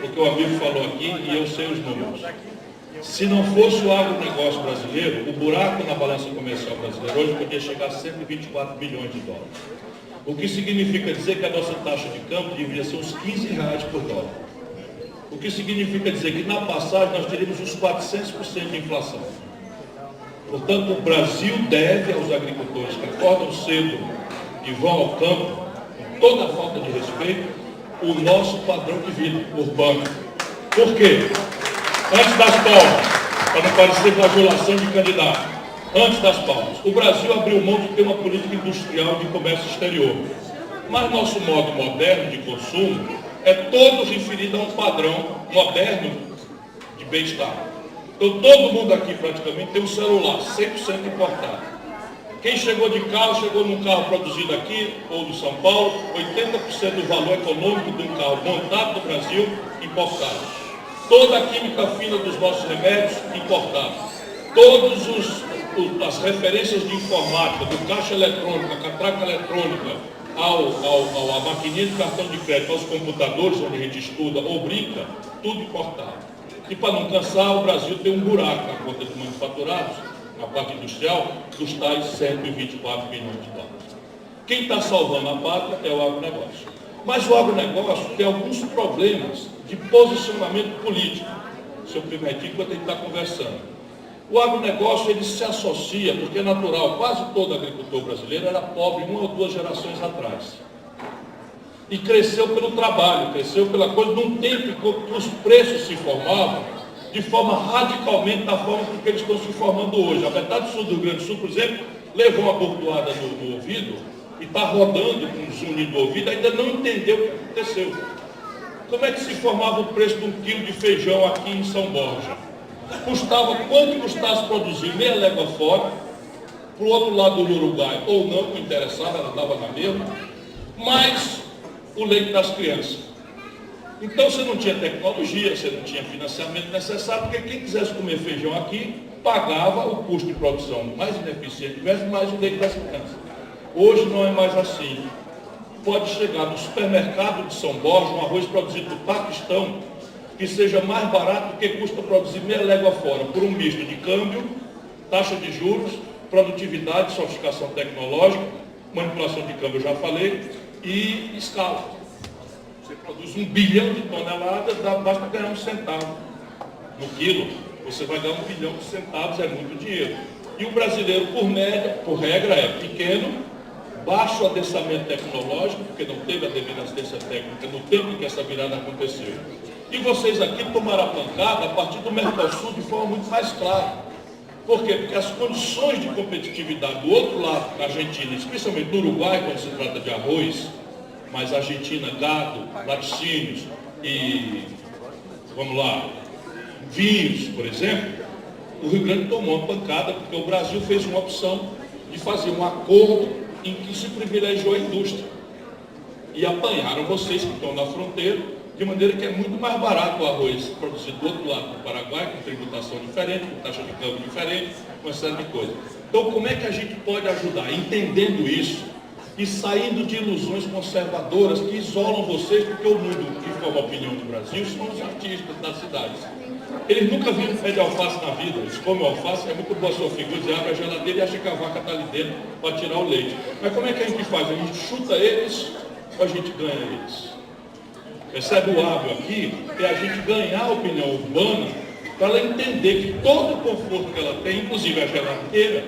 O que o amigo falou aqui, e eu sei os números. Se não fosse o agronegócio brasileiro, o buraco na balança comercial brasileira hoje podia chegar a 124 bilhões de dólares. O que significa dizer que a nossa taxa de câmbio deveria ser uns R$15 por dólar. O que significa dizer que na passagem nós teríamos uns 400% de inflação. Portanto, o Brasil deve aos agricultores que acordam cedo e vão ao campo, com toda a falta de respeito, o nosso padrão de vida urbano. Por quê? Antes das palmas, para não parecer bajulação de candidato, antes das palmas, o Brasil abriu mão de ter uma política industrial de comércio exterior. Mas nosso modo moderno de consumo é todo referido a um padrão moderno de bem-estar. Então todo mundo aqui praticamente tem um celular 100% importado. Quem chegou de carro, chegou num carro produzido aqui, ou de São Paulo, 80% do valor econômico de um carro montado no Brasil, importado. Toda a química fina dos nossos remédios, importado. Todas as referências de informática, do caixa eletrônica, catraca eletrônica, a maquininha de cartão de crédito, aos computadores onde a gente estuda ou brinca, tudo importado. E para não cansar, o Brasil tem um buraco na conta de manufaturados, na parte industrial, dos tais 124 bilhões de dólares. Quem está salvando a pátria é o agronegócio. Mas o agronegócio tem alguns problemas de posicionamento político. Se eu permitir, que eu tenho que estar conversando. O agronegócio, ele se associa, porque é natural, quase todo agricultor brasileiro era pobre 1 ou 2 gerações atrás. E cresceu pelo trabalho, cresceu pela coisa, num tempo que os preços se formavam de forma radicalmente da forma com que eles estão se formando hoje. A metade sul do Rio Grande do Sul, por exemplo, levou uma bordoada no ouvido e está rodando com um zunido do ouvido, ainda não entendeu o que aconteceu. Como é que se formava o preço de 1 quilo de feijão aqui em São Borja? Custava quanto custasse produzir meia légua fora, para o outro lado do Uruguai, ou não, não interessava, ela estava na mesma, mais o leite das crianças. Então você não tinha tecnologia, você não tinha financiamento necessário, porque quem quisesse comer feijão aqui, pagava o custo de produção mais ineficiente, mais o leite das crianças. Hoje não é mais assim. Pode chegar no supermercado de São Borja um arroz produzido do Paquistão, que seja mais barato do que custa produzir meia légua fora, por um misto de câmbio, taxa de juros, produtividade, sofisticação tecnológica, manipulação de câmbio, eu já falei, e escala. Você produz 1 bilhão de toneladas, basta ganhar 1 centavo no quilo. Você vai ganhar 1 bilhão de centavos, é muito dinheiro. E o brasileiro, por regra, é pequeno, baixo adensamento tecnológico, porque não teve a devida assistência técnica no tempo em que essa virada aconteceu. E vocês aqui tomaram a pancada a partir do Mercosul de forma muito mais clara. Por quê? Porque as condições de competitividade do outro lado, na Argentina, especialmente no Uruguai, quando se trata de arroz, mas Argentina, gado, laticínios e, vamos lá, vinhos, por exemplo, o Rio Grande tomou uma pancada porque o Brasil fez uma opção de fazer um acordo em que se privilegiou a indústria. E apanharam vocês que estão na fronteira, de maneira que é muito mais barato o arroz produzido do outro lado do Paraguai, com tributação diferente, com taxa de câmbio diferente, com uma série de coisas. Então, como é que a gente pode ajudar? Entendendo isso e saindo de ilusões conservadoras que isolam vocês, porque o mundo que forma a opinião do Brasil são os artistas das cidades. Eles nunca viram pé de alface na vida, eles comem alface, é muito boa a sua figura, eles abrem a geladeira e acham que a vaca está ali dentro para tirar o leite. Mas como é que a gente faz? A gente chuta eles ou a gente ganha eles? Percebe o hábito aqui? É a gente ganhar a opinião urbana para ela entender que todo o conforto que ela tem, inclusive a geladeira,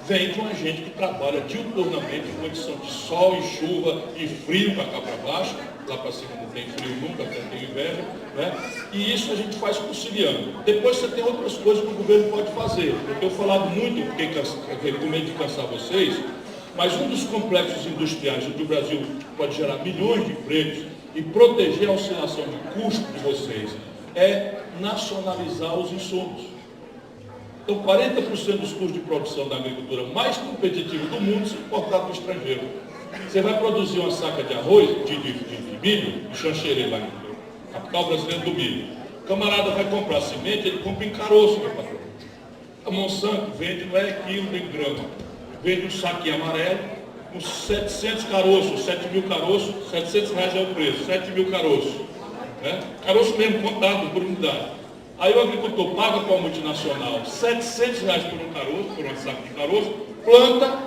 vem de uma gente que trabalha diuturnamente em condição de sol e chuva e frio para cá para baixo. Lá para cima não tem frio nunca, até tem inverno, né? E isso a gente faz conciliando. Depois você tem outras coisas que o governo pode fazer. Eu tenho falado muito, porque com medo de cansar vocês, mas um dos complexos industriais do Brasil pode gerar milhões de empregos e proteger a oscilação de custo de vocês é nacionalizar os insumos. Então, 40% dos custos de produção da agricultura mais competitiva do mundo são importados do estrangeiro. Você vai produzir uma saca de arroz, de milho, de Xanxerê, lá na capital brasileira do milho. O camarada vai comprar semente, ele compra em caroço, meu patrão. A Monsanto vende, não é quilo nem grama, vende um saquinho amarelo, com 700 caroços, 7 mil caroços, R$700 é o preço, 7 mil caroços. Né? Caroço mesmo, contado por unidade. Aí o agricultor paga para a multinacional R$700 por um caroço, por um saco de caroço, planta,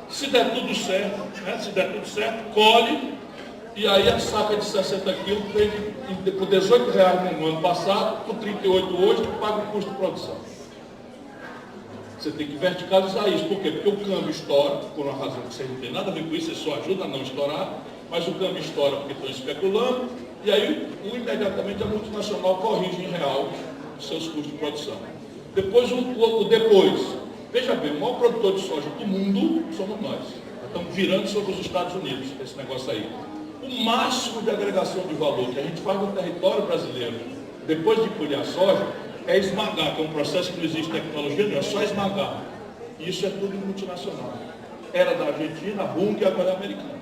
se der tudo certo, né? Se der tudo certo, colhe, e aí a saca de 60 quilos vende por R$18 no ano passado, por 38 hoje, paga o custo de produção. Você tem que verticalizar isso. Por quê? Porque o câmbio estoura, por uma razão que você não tem nada a ver com isso, você só ajuda a não estourar, mas o câmbio estoura porque estão especulando, e aí imediatamente a multinacional corrige em real os seus custos de produção. Depois, veja bem, o maior produtor de soja do mundo somos nós. Estamos virando sobre os Estados Unidos, esse negócio aí. O máximo de agregação de valor que a gente faz no território brasileiro, depois de colher a soja, é esmagar, que é um processo que não existe tecnologia, não é só esmagar. E isso é tudo multinacional. Era da Argentina, a Bunge e agora é americana.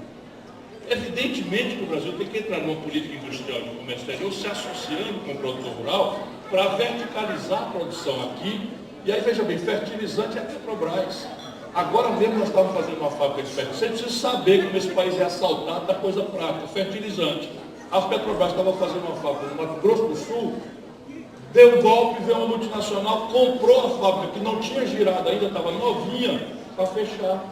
Evidentemente que o Brasil tem que entrar numa política industrial de comércio exterior, se associando com o produtor rural, para verticalizar a produção aqui. E aí, veja bem, fertilizante é a Petrobras. Agora mesmo nós estávamos fazendo uma fábrica de fertilizante, você precisa saber como esse país é assaltado da coisa prática, fertilizante. A Petrobras estava fazendo uma fábrica no Mato Grosso do Sul, deu um golpe, veio uma multinacional, comprou a fábrica que não tinha girado ainda, estava novinha, para fechar.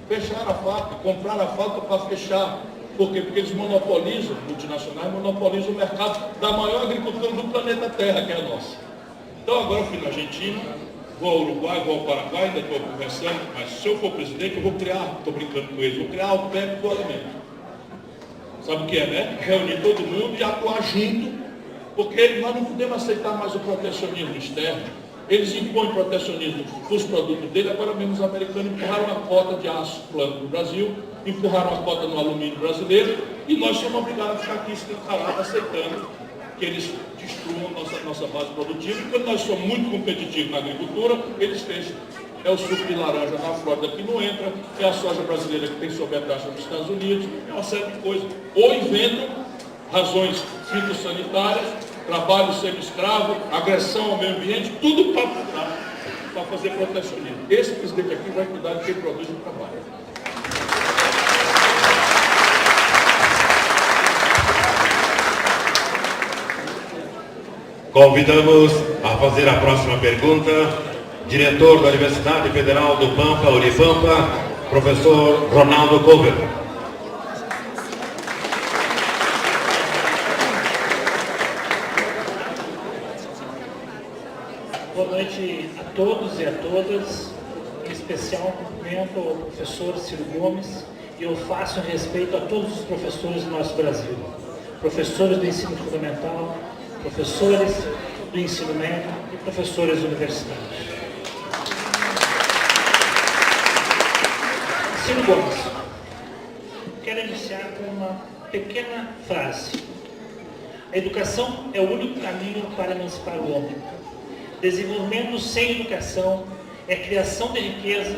Fecharam a fábrica, compraram a fábrica para fechar. Por quê? Porque eles monopolizam, multinacionais monopolizam o mercado da maior agricultura do planeta Terra, que é a nossa. Então agora eu fui na Argentina, vou ao Uruguai, vou ao Paraguai, ainda estou conversando, mas se eu for presidente eu vou criar, estou brincando com eles, vou criar o PEC do alimento. Sabe o que é, né? Reunir todo mundo e atuar junto, porque nós não podemos aceitar mais o protecionismo externo. Eles impõem protecionismo nos produtos dele, agora mesmo os americanos empurraram a cota de aço plano para o Brasil, empurraram a cota no alumínio brasileiro, e nós somos obrigados a ficar aqui escancarados, aceitando que eles destruam nossa base produtiva, e quando nós somos muito competitivos na agricultura, eles fecham. É o suco de laranja na Flórida que não entra, é a soja brasileira que tem sobretaxa nos Estados Unidos, é uma série de coisas. Ou inventam razões fitossanitárias, trabalho semi-escravo, agressão ao meio ambiente, tudo para fazer protecionismo. Esse presidente aqui vai cuidar de quem produz o trabalho.
Convidamos a fazer a próxima pergunta, diretor da Universidade Federal do Pampa, Unipampa, professor Ronaldo Cover.
Boa noite a todos e a todas. Em especial, cumprimento ao professor Ciro Gomes e eu faço respeito a todos os professores do nosso Brasil. professores do ensino fundamental, professores do ensino médio e professores universitários. Ciro Gomes, quero iniciar com uma pequena frase. A educação é o único caminho para emancipar o homem. Desenvolvimento sem educação é criação de riqueza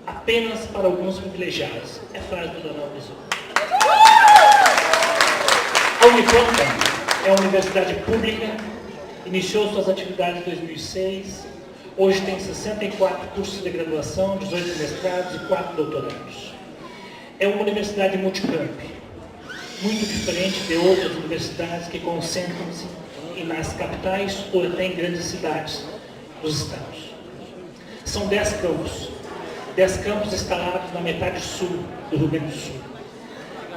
apenas para alguns privilegiados. É frase do Daniel Bisol. A Unipampa é uma universidade pública, iniciou suas atividades em 2006, hoje tem 64 cursos de graduação, 18 mestrados e 4 doutorados. É uma universidade multicamp, muito diferente de outras universidades que concentram-se nas capitais ou até em grandes cidades dos estados. São 10 campos instalados na metade sul do Rio Grande do Sul,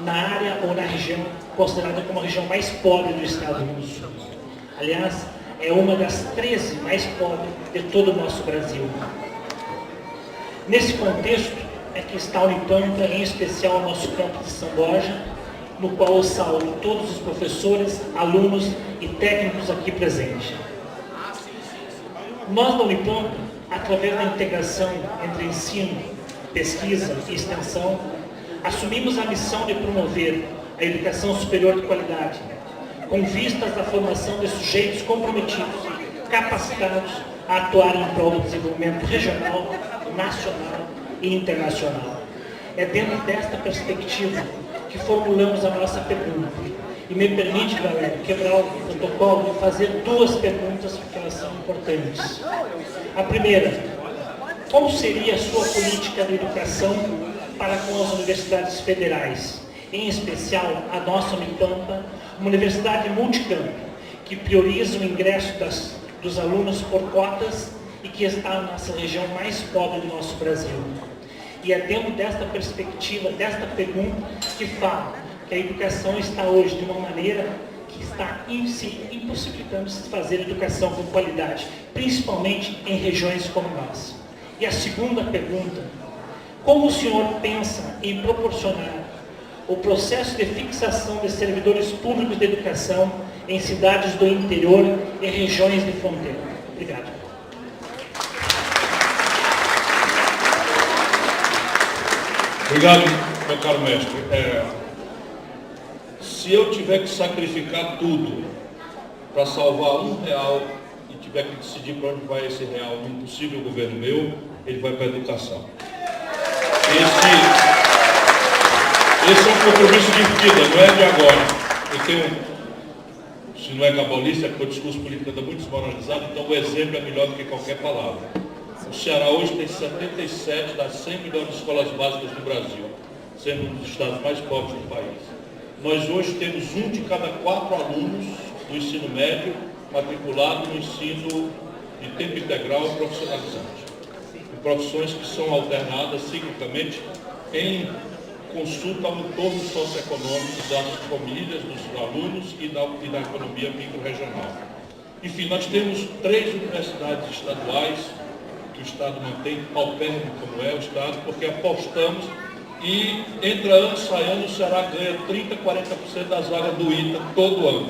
na área ou na região considerada como a região mais pobre do estado do Rio Grande do Sul. Aliás, é uma das 13 mais pobres de todo o nosso Brasil. Nesse contexto é que está a Unipampa, em especial o nosso campus de São Borja, no qual eu saúdo todos os professores, alunos e técnicos aqui presentes. Nós da Unipampa, através da integração entre ensino, pesquisa e extensão, assumimos a missão de promover a educação superior de qualidade, com vistas à formação de sujeitos comprometidos, capacitados a atuar em prol do desenvolvimento regional, nacional e internacional. É dentro desta perspectiva que formulamos a nossa pergunta. E me permite, galera, quebrar o protocolo e fazer 2 perguntas, porque elas são importantes. A primeira, como seria a sua política de educação para com as universidades federais? Em especial, a nossa Unipampa, uma universidade multicamp, que prioriza o ingresso dos alunos por cotas e que está na nossa região mais pobre do nosso Brasil. E é dentro desta perspectiva, desta pergunta, que fala que a educação está hoje de uma maneira que está impossibilitando se fazer educação com qualidade, principalmente em regiões como nós. E a segunda pergunta, como o senhor pensa em proporcionar o processo de fixação de servidores públicos de educação em cidades do interior e regiões de fronteira? Obrigado.
Obrigado, meu caro mestre. Se eu tiver que sacrificar tudo para salvar R$1 e tiver que decidir para onde vai esse real num possível governo meu, ele vai para a educação. Esse é um compromisso de vida, não é de agora. Eu tenho, se não é cabalista, é porque o discurso político está muito desmoralizado, então o exemplo é melhor do que qualquer palavra. O Ceará hoje tem 77 das 100 melhores escolas básicas do Brasil, sendo um dos estados mais pobres do país. Nós hoje temos 1 de cada 4 alunos do ensino médio matriculado no ensino de tempo integral e profissionalizante. Em profissões que são alternadas ciclicamente em consulta ao entorno socioeconômico das famílias, dos alunos e da economia micro-regional. Enfim, nós temos 3 universidades estaduais que o Estado mantém, paupérrimo como é o Estado, porque apostamos e entra ano, sai ano, o Ceará ganha 30%, 40% das vagas do ITA todo ano,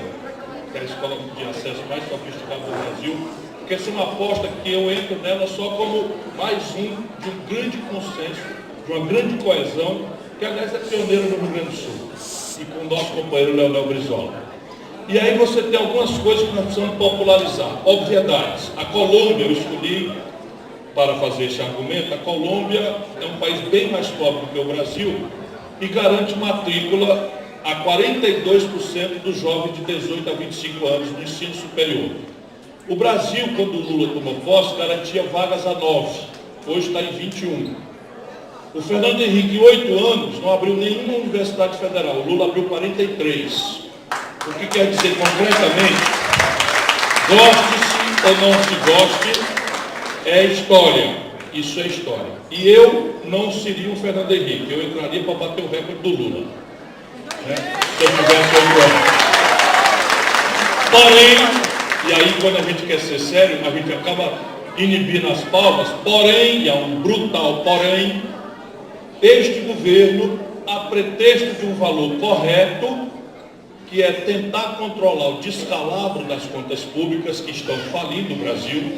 que é a escola de acesso mais sofisticada do Brasil, porque essa é uma aposta que eu entro nela só como mais um de um grande consenso, de uma grande coesão, que aliás é pioneiro no Rio Grande do Sul, e com o nosso companheiro Leonel Brizola. E aí você tem algumas coisas que nós precisamos popularizar, obviedades. A Colômbia, eu escolhi para fazer esse argumento, a Colômbia é um país bem mais pobre do que o Brasil e garante matrícula a 42% dos jovens de 18 a 25 anos no ensino superior. O Brasil, quando o Lula tomou posse, garantia vagas a 9, hoje está em 21. O Fernando Henrique, em 8 anos, não abriu nenhuma universidade federal, o Lula abriu 43. O que quer dizer concretamente, goste-se ou não se goste, é história, isso é história. E eu não seria o Fernando Henrique, eu entraria para bater o recorde do Lula, né? Se eu tivesse 8 anos. Porém, e aí quando a gente quer ser sério, a gente acaba inibindo as palmas, porém, e é um brutal porém, este governo, a pretexto de um valor correto, que é tentar controlar o descalabro das contas públicas que estão falindo o Brasil.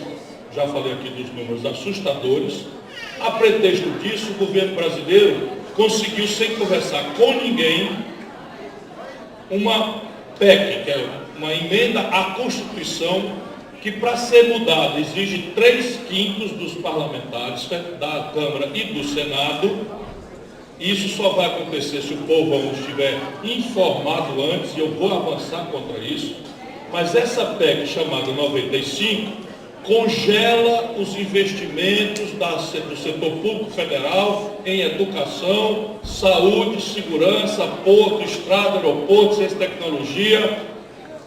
Já falei aqui dos números assustadores. A pretexto disso, o governo brasileiro conseguiu, sem conversar com ninguém, uma PEC, que é uma emenda à Constituição, que para ser mudada exige 3/5 dos parlamentares da Câmara e do Senado. Isso só vai acontecer se o povo estiver informado antes, e eu vou avançar contra isso. Mas essa PEC chamada 95 congela os investimentos do setor público federal em educação, saúde, segurança, porto, estrada, aeroporto, ciência e tecnologia,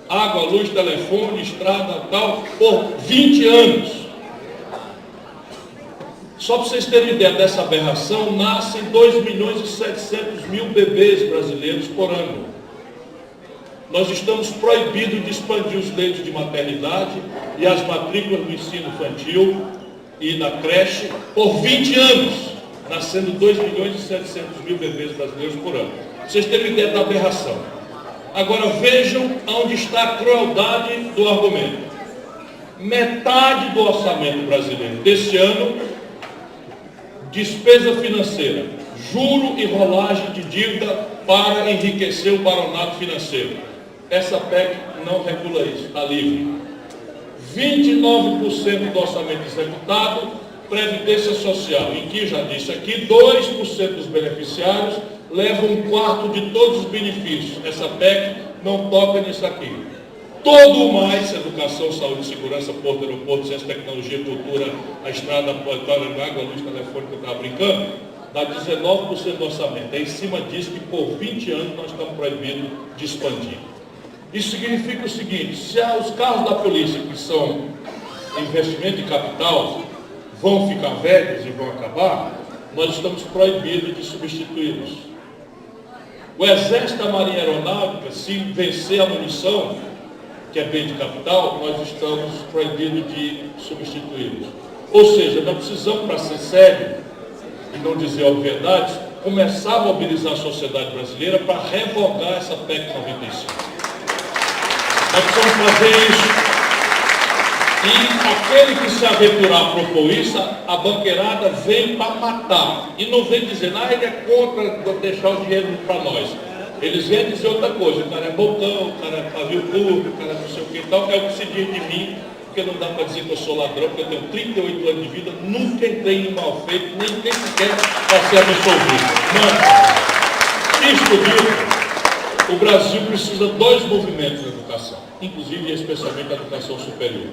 água, luz, telefone, estrada, tal, por 20 anos. Só para vocês terem ideia dessa aberração, nascem 2.700.000 bebês brasileiros por ano. Nós estamos proibidos de expandir os leitos de maternidade e as matrículas do ensino infantil e na creche por 20 anos, nascendo 2.700.000 bebês brasileiros por ano. Para vocês terem ideia da aberração. Agora vejam onde está a crueldade do argumento. Metade do orçamento brasileiro deste ano, despesa financeira, juro e rolagem de dívida para enriquecer o baronato financeiro. Essa PEC não regula isso, está livre. 29% do orçamento executado, Previdência Social, em que, já disse aqui, 2% dos beneficiários levam 1/4 de todos os benefícios. Essa PEC não toca nisso aqui. Todo o mais, educação, saúde, segurança, porto, aeroporto, ciência, tecnologia, cultura, a estrada, a água, a luz, telefone, que eu estava brincando, dá 19% do orçamento. É em cima disso que por 20 anos nós estamos proibidos de expandir. Isso significa o seguinte: se os carros da polícia, que são investimento de capital, vão ficar velhos e vão acabar, nós estamos proibidos de substituí-los. O Exército da Marinha Aeronáutica, se vencer a munição, que é bem de capital, nós estamos proibidos de substituí-los. Ou seja, nós precisamos, para ser sério e não dizer obviedades, começar a mobilizar a sociedade brasileira para revogar essa PEC 95. Nós precisamos fazer isso. E aquele que se aventurar a propor isso, a banqueirada vem para matar. E não vem dizer, ele é contra deixar o dinheiro para nós. Eles vêm dizer outra coisa: o cara é bocão, o cara é pavio curto, o cara é não sei o que e tal. É o que se diz de mim, porque não dá para dizer que eu sou ladrão, porque eu tenho 38 anos de vida, nunca entrei em mal feito, nem sequer para ser absolvido. Mas, isto dito, o Brasil precisa de 2 movimentos na educação, inclusive e especialmente a educação superior.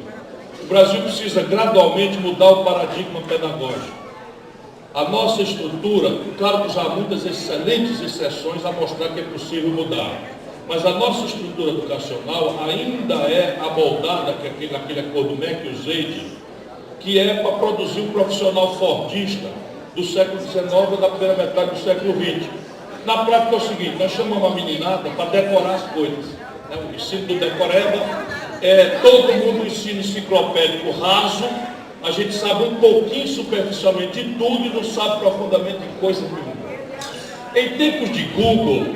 O Brasil precisa gradualmente mudar o paradigma pedagógico. A nossa estrutura, claro que já há muitas excelentes exceções a mostrar que é possível mudar, mas a nossa estrutura educacional ainda é amoldada, que é aquele acordo MEC e o ZEID, que é para produzir um profissional fordista do século XIX ou da primeira metade do século XX. Na prática é o seguinte: nós chamamos a meninada para decorar as coisas. O ensino do decoreba é todo mundo ensino enciclopédico raso. A gente sabe um pouquinho superficialmente de tudo e não sabe profundamente de coisa nenhuma. Em tempos de Google,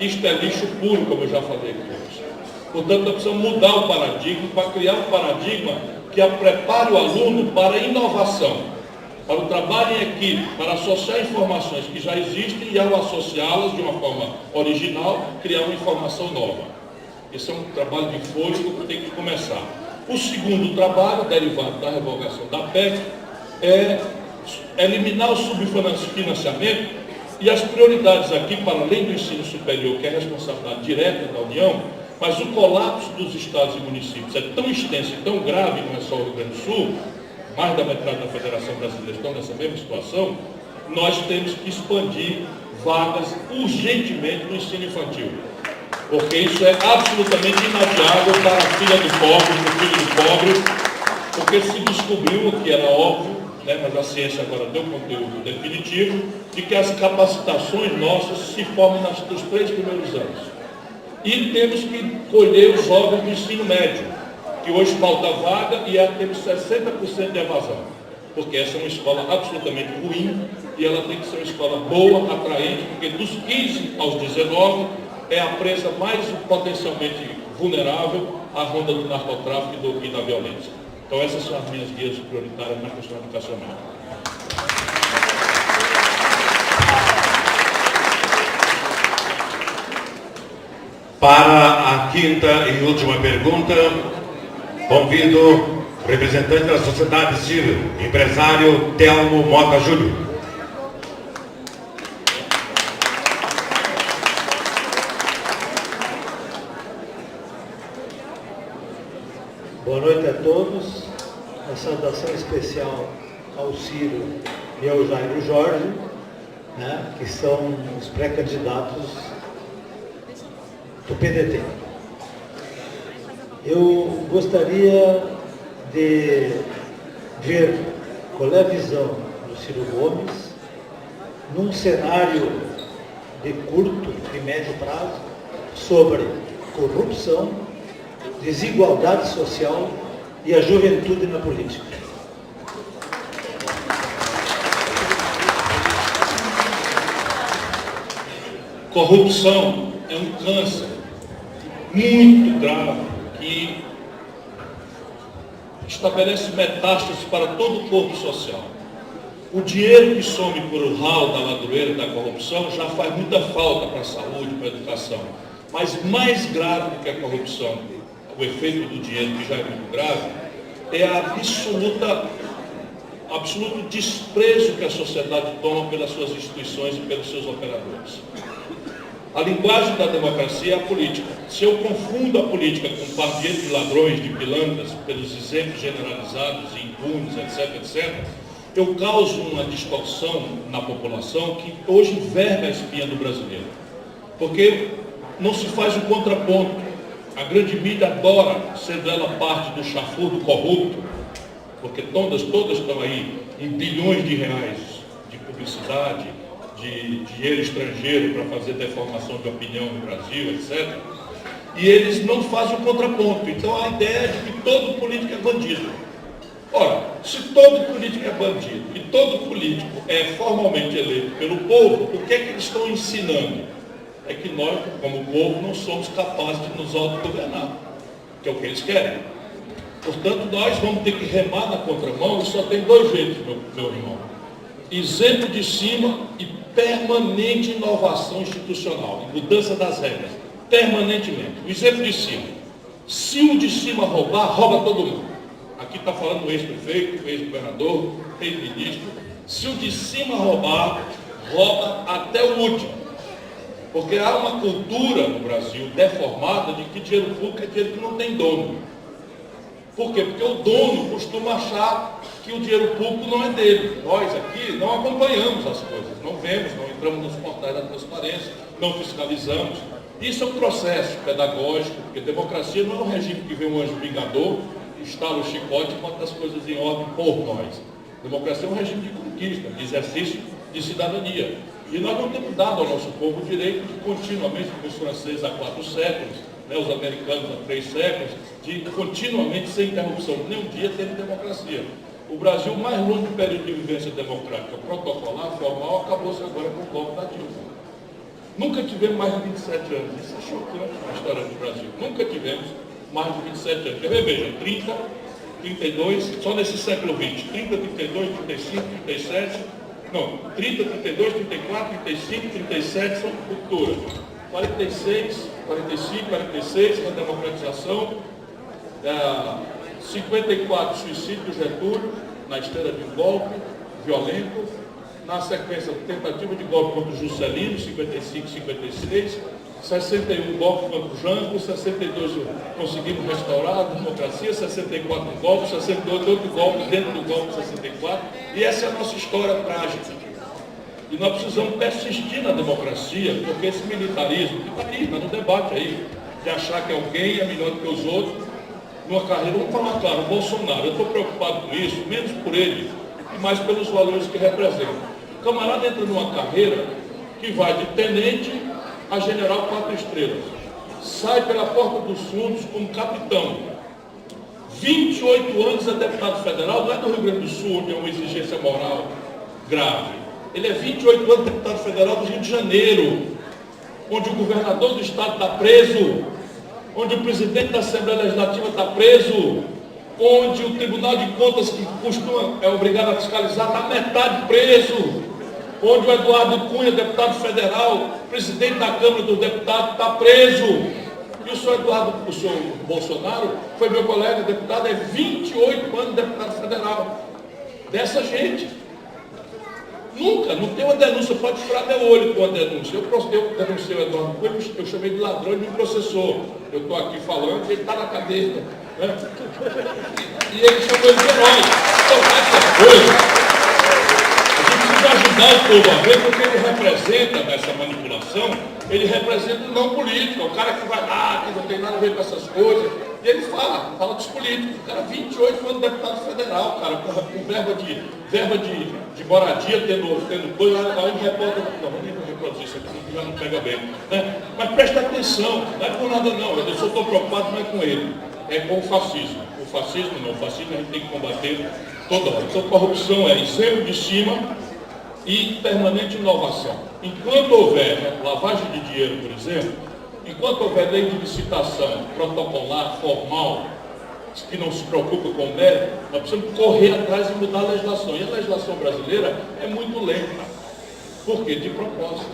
isto é lixo puro, como eu já falei aqui hoje. Portanto, nós precisamos mudar o paradigma para criar um paradigma que prepare o aluno para a inovação, para o trabalho em equipe, para associar informações que já existem e, ao associá-las de uma forma original, criar uma informação nova. Esse é um trabalho de fôlego que tem que começar. O segundo trabalho, derivado da revogação da PEC, é eliminar o subfinanciamento e as prioridades aqui, para além do ensino superior, que é a responsabilidade direta da União, mas o colapso dos estados e municípios é tão extenso e tão grave, não é só o Rio Grande do Sul, mais da metade da Federação Brasileira estão nessa mesma situação. Nós temos que expandir vagas urgentemente no ensino infantil, porque isso é absolutamente inadiável para a filha do pobre, para o filho do pobre, porque se descobriu, o que era óbvio, mas a ciência agora deu conteúdo definitivo, de que as capacitações nossas se formam nos 3 primeiros anos. E temos que colher os jovens do ensino médio, que hoje falta vaga e temos 60% de evasão, porque essa é uma escola absolutamente ruim e ela tem que ser uma escola boa, atraente, porque dos 15 aos 19, é a presa mais potencialmente vulnerável à ronda do narcotráfico e da violência. Então essas são as minhas guias prioritárias na questão educacional.
Para a quinta e última pergunta, convido o representante da sociedade civil, empresário Telmo Mota Júnior.
Boa noite a todos. Uma saudação especial ao Ciro e ao Jairo Jorge, né, que são os pré-candidatos do PDT. Eu gostaria de ver qual é a visão do Ciro Gomes num cenário de curto e médio prazo sobre corrupção, desigualdade social e a juventude na política.
Corrupção é um câncer muito grave que estabelece metástases para todo o corpo social. O dinheiro que some por o ralo da ladroeira da corrupção já faz muita falta para a saúde, para a educação. Mas mais grave do que a corrupção, o efeito do dinheiro, que já é muito grave, é a absoluto desprezo que a sociedade toma pelas suas instituições e pelos seus operadores. A linguagem da democracia é a política. Se eu confundo a política com um pardieiro de ladrões, de pilantras, pelos exemplos generalizados e impunes, etc., etc., eu causo uma distorção na população que hoje enverga a espinha do brasileiro. Porque não se faz um contraponto. A grande mídia adora, sendo ela parte do chafurdo corrupto, porque todas estão aí em bilhões de reais de publicidade, de dinheiro estrangeiro para fazer deformação de opinião no Brasil, etc. E eles não fazem o contraponto. Então a ideia é de que todo político é bandido. Ora, se todo político é bandido e todo político é formalmente eleito pelo povo, o que é que eles estão ensinando? É que nós, como povo, não somos capazes de nos autogovernar, que é o que eles querem. Portanto, nós vamos ter que remar na contramão e só tem dois jeitos, meu irmão. Isento de cima e permanente inovação institucional, mudança das regras, permanentemente. O isento de cima. Se o de cima roubar, rouba todo mundo. Aqui está falando o ex-prefeito, o ex-governador, ex-ministro. Se o de cima roubar, rouba até o último. Porque há uma cultura no Brasil deformada de que dinheiro público é dinheiro que não tem dono. Por quê? Porque o dono costuma achar que o dinheiro público não é dele. Nós aqui não acompanhamos as coisas, não vemos, não entramos nos portais da transparência, não fiscalizamos. Isso é um processo pedagógico, porque democracia não é um regime que vem um anjo vingador, instala o chicote e bota as coisas em ordem por nós. Democracia é um regime de conquista, de exercício de cidadania. E nós não temos dado ao nosso povo o direito de continuamente, como os franceses há 4 séculos, né, os americanos há 3 séculos, de continuamente, sem interrupção, nem um dia teve democracia. O Brasil, o mais longo período de vivência democrática, protocolar, formal, acabou-se agora com o golpe da Dilma. Nunca tivemos mais de 27 anos. Isso é chocante na história do Brasil. Nunca tivemos mais de 27 anos. Quer ver? Veja, 30, 32, só nesse século XX. 30, 32, 35, 37, não, 30, 32, 34, 35, 37 são cultura. 46, 45, 46, a democratização. 54, suicídio do Getúlio, na esteira de um golpe violento. Na sequência, tentativa de golpe contra o Juscelino, 55, 56. 61, golpe contra o Jango. 62, conseguimos restaurar a democracia. 64, golpe. 68, outro golpe dentro do golpe de 64. E essa é a nossa história trágica. E nós precisamos persistir na democracia, porque esse militarismo, que está aí, está no debate aí, de achar que alguém é melhor do que os outros, numa carreira, vamos falar claro, o Bolsonaro, eu estou preocupado com isso, menos por ele, e mais pelos valores que representa. O camarada entra numa carreira que vai de tenente a general 4 estrelas. Sai pela porta dos fundos como capitão. 28 anos é deputado federal, não é do Rio Grande do Sul, onde é uma exigência moral grave. Ele é 28 anos deputado federal do Rio de Janeiro. onde o governador do estado está preso, onde o presidente da Assembleia Legislativa está preso, onde o Tribunal de Contas, que é obrigado a fiscalizar, está metade preso, onde o Eduardo Cunha, deputado federal, presidente da Câmara dos Deputados, está preso. E o senhor Bolsonaro foi meu colega deputado, é 28 anos deputado federal. Dessa gente. Nunca, não tem uma denúncia, pode furar meu olho com uma denúncia. Eu denunciei o Eduardo Cunha, eu chamei de ladrão e me processou. Eu estou aqui falando, ele está na cadeia. Né? E ele chamou ele de herói. Então, essa coisa, a gente precisa ajudar o povo a ver, porque ele representa, nessa manipulação, ele representa o não político, é o cara que vai lá, que não tem nada a ver com essas coisas. E ele fala dos políticos. O cara, 28 anos deputado federal, cara, com verba de moradia, tendo coisa. Aí o repórter, não, vou nem reproduzir isso aqui, já não pega bem. Né? Mas presta atenção, não é por nada não, eu só estou preocupado não é com ele, é com o fascismo. O fascismo a gente tem que combater toda hora. Então, corrupção é zero de cima e permanente inovação. Enquanto houver lavagem de dinheiro, por exemplo, enquanto houver lei de licitação protocolar, formal, que não se preocupa com o mérito, nós precisamos correr atrás e mudar a legislação. E a legislação brasileira é muito lenta. Por quê? De propósito.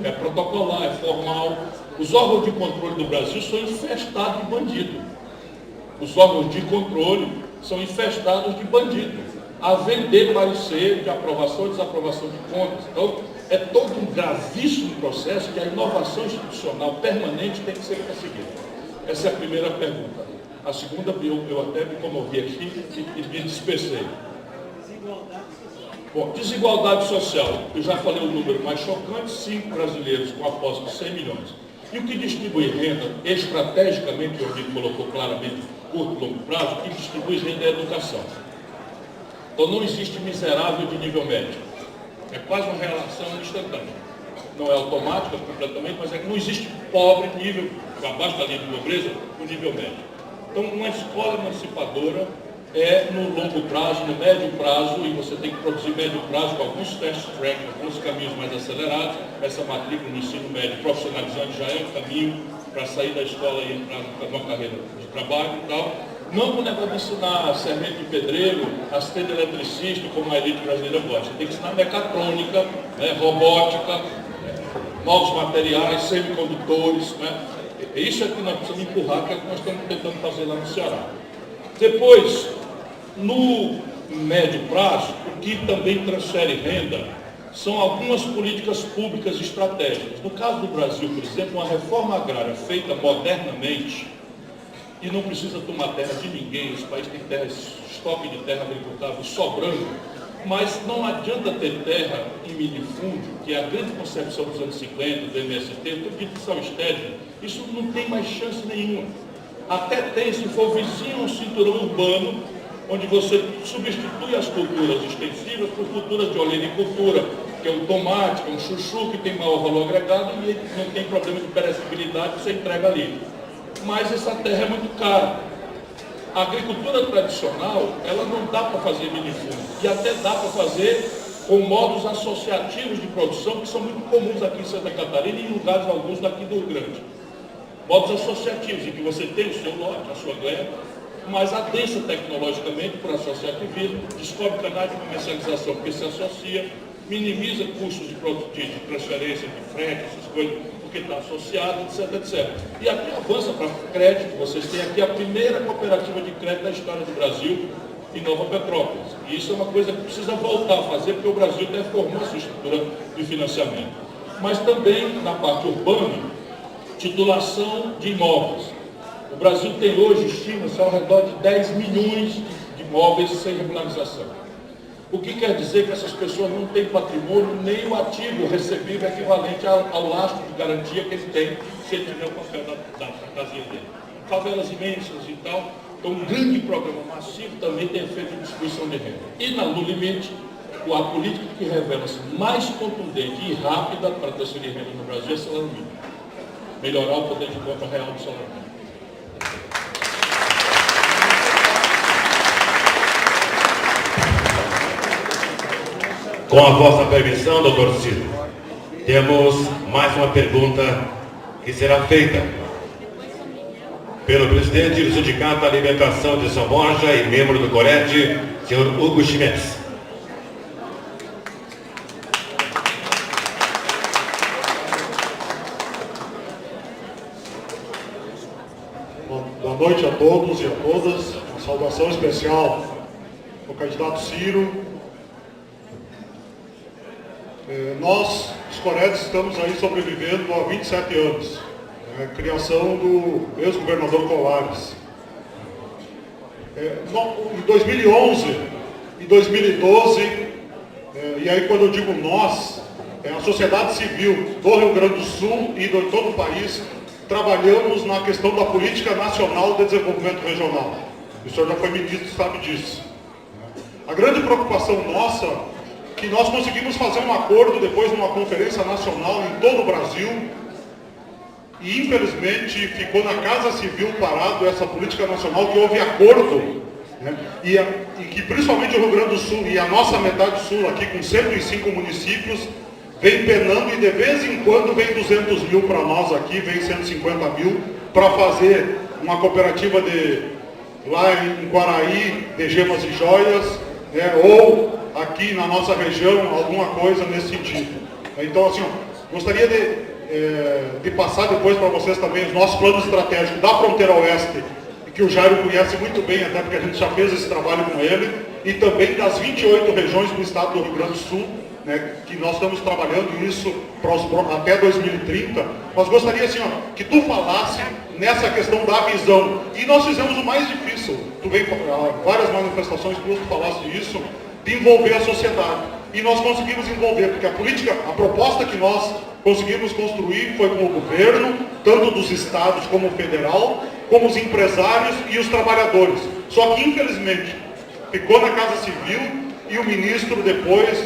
É protocolar, é formal. Os órgãos de controle do Brasil são infestados de bandido. Os órgãos de controle são infestados de bandido. A vender parecer de aprovação e desaprovação de contas. Então, é todo um gravíssimo processo que a inovação institucional permanente tem que ser perseguida. Essa é a primeira pergunta. A segunda, eu até me comovi aqui e me dispersei. Bom, desigualdade social. Eu já falei o número mais chocante, 5 brasileiros com após de 100 milhões. E o que distribui renda, estrategicamente, o amigo colocou claramente, curto e longo prazo, o que distribui renda é a educação. Então não existe miserável de nível médio. É quase uma relação instantânea. Não é automática completamente, mas é que não existe pobre nível, abaixo da linha de pobreza, no nível médio. Então, uma escola emancipadora é no longo prazo, no médio prazo, e você tem que produzir médio prazo com alguns test track, alguns caminhos mais acelerados. Essa matrícula no ensino médio profissionalizante já é um caminho para sair da escola e entrar numa carreira de trabalho e tal. Não com o negócio de ensinar servente de pedreiro, assistente eletricista, como a elite brasileira gosta. Você tem que ensinar mecatrônica, né, robótica, novos materiais, semicondutores. Né? Isso é que nós precisamos empurrar, que é o que nós estamos tentando fazer lá no Ceará. Depois, no médio prazo, o que também transfere renda são algumas políticas públicas estratégicas. No caso do Brasil, por exemplo, uma reforma agrária feita modernamente, e não precisa tomar terra de ninguém, esse país tem terra, estoque de terra agricultável sobrando, mas não adianta ter terra em minifúndio, que é a grande concepção dos anos 50, do MST, tudo de são estéreis, isso não tem mais chance nenhuma. Até tem, se for vizinho a um cinturão urbano, onde você substitui as culturas extensivas por culturas de olericultura, que é um tomate, que é um chuchu, que tem maior valor agregado e não tem problema de perecibilidade, você entrega ali. Mas essa terra é muito cara. A agricultura tradicional, ela não dá para fazer minifúndio, e até dá para fazer com modos associativos de produção, que são muito comuns aqui em Santa Catarina e em lugares alguns daqui do Rio Grande. Modos associativos, em que você tem o seu lote, a sua gleba, mas adensa tecnologicamente por associativismo, descobre canais de comercialização porque se associa, minimiza custos de transferência, de frete, essas coisas, porque está associado, etc, etc. E aqui avança para crédito. Vocês têm aqui a primeira cooperativa de crédito da história do Brasil, em Nova Petrópolis. E isso é uma coisa que precisa voltar a fazer, porque o Brasil deformou a sua estrutura de financiamento. Mas também, na parte urbana, titulação de imóveis. O Brasil tem hoje, estima-se, ao redor de 10 milhões de imóveis sem regularização. O que quer dizer que essas pessoas não têm patrimônio nem o ativo recebível equivalente ao lastro de garantia que ele tem se ele tiver o papel da casinha dele. Favelas imensas e tal. Então, um grande programa massivo também tem efeito de distribuição de renda. E, no limite, a política que revela-se mais contundente e rápida para transferir renda no Brasil é o salário mínimo. Melhorar o poder de compra real do salário mínimo.
Com a vossa permissão, doutor Ciro. Temos mais uma pergunta que será feita pelo presidente do Sindicato da Alimentação de São Borja e membro do CORED, senhor Hugo Chimenez.
Boa noite a todos e a todas. Uma saudação especial ao candidato Ciro. Nós, os Coredes, estamos aí sobrevivendo há 27 anos. Criação do ex-governador Colares. Em 2011 e 2012, e aí quando eu digo nós, a sociedade civil do Rio Grande do Sul e de todo o país, trabalhamos na questão da política nacional de desenvolvimento regional. O senhor já foi ministro, sabe disso. A grande preocupação nossa, que nós conseguimos fazer um acordo depois de uma conferência nacional em todo o Brasil, e infelizmente ficou na Casa Civil parado essa política nacional, que houve acordo, né? E que principalmente o Rio Grande do Sul e a nossa metade sul aqui com 105 municípios vem penando, e de vez em quando vem 200 mil para nós aqui, vem 150 mil para fazer uma cooperativa lá em Quaraí, de gemas e joias, né? Ou aqui na nossa região, alguma coisa nesse sentido. Então, assim, gostaria de passar depois para vocês também os nossos planos estratégicos da fronteira oeste, que o Jairo conhece muito bem, até porque a gente já fez esse trabalho com ele, e também das 28 regiões do estado do Rio Grande do Sul, né, que nós estamos trabalhando isso até 2030. Mas gostaria, assim, que tu falasse nessa questão da visão. E nós fizemos o mais difícil, tu veio várias manifestações, tu falasse isso, de envolver a sociedade. E nós conseguimos envolver, porque a proposta que nós conseguimos construir foi com o governo, tanto dos estados como o federal, como os empresários e os trabalhadores. Só que, infelizmente, ficou na Casa Civil e o ministro depois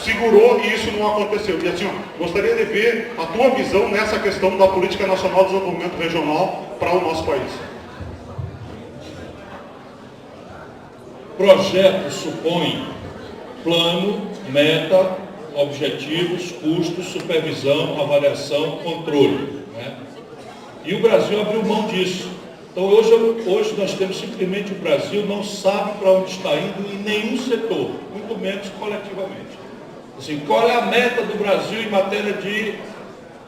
segurou e isso não aconteceu. E assim, gostaria de ver a tua visão nessa questão da Política Nacional de Desenvolvimento Regional para o nosso país.
Projeto supõe plano, meta, objetivos, custos, supervisão, avaliação, controle, né? E o Brasil abriu mão disso. Então hoje nós temos simplesmente o Brasil não sabe para onde está indo em nenhum setor, muito menos coletivamente. Assim, qual é a meta do Brasil em matéria de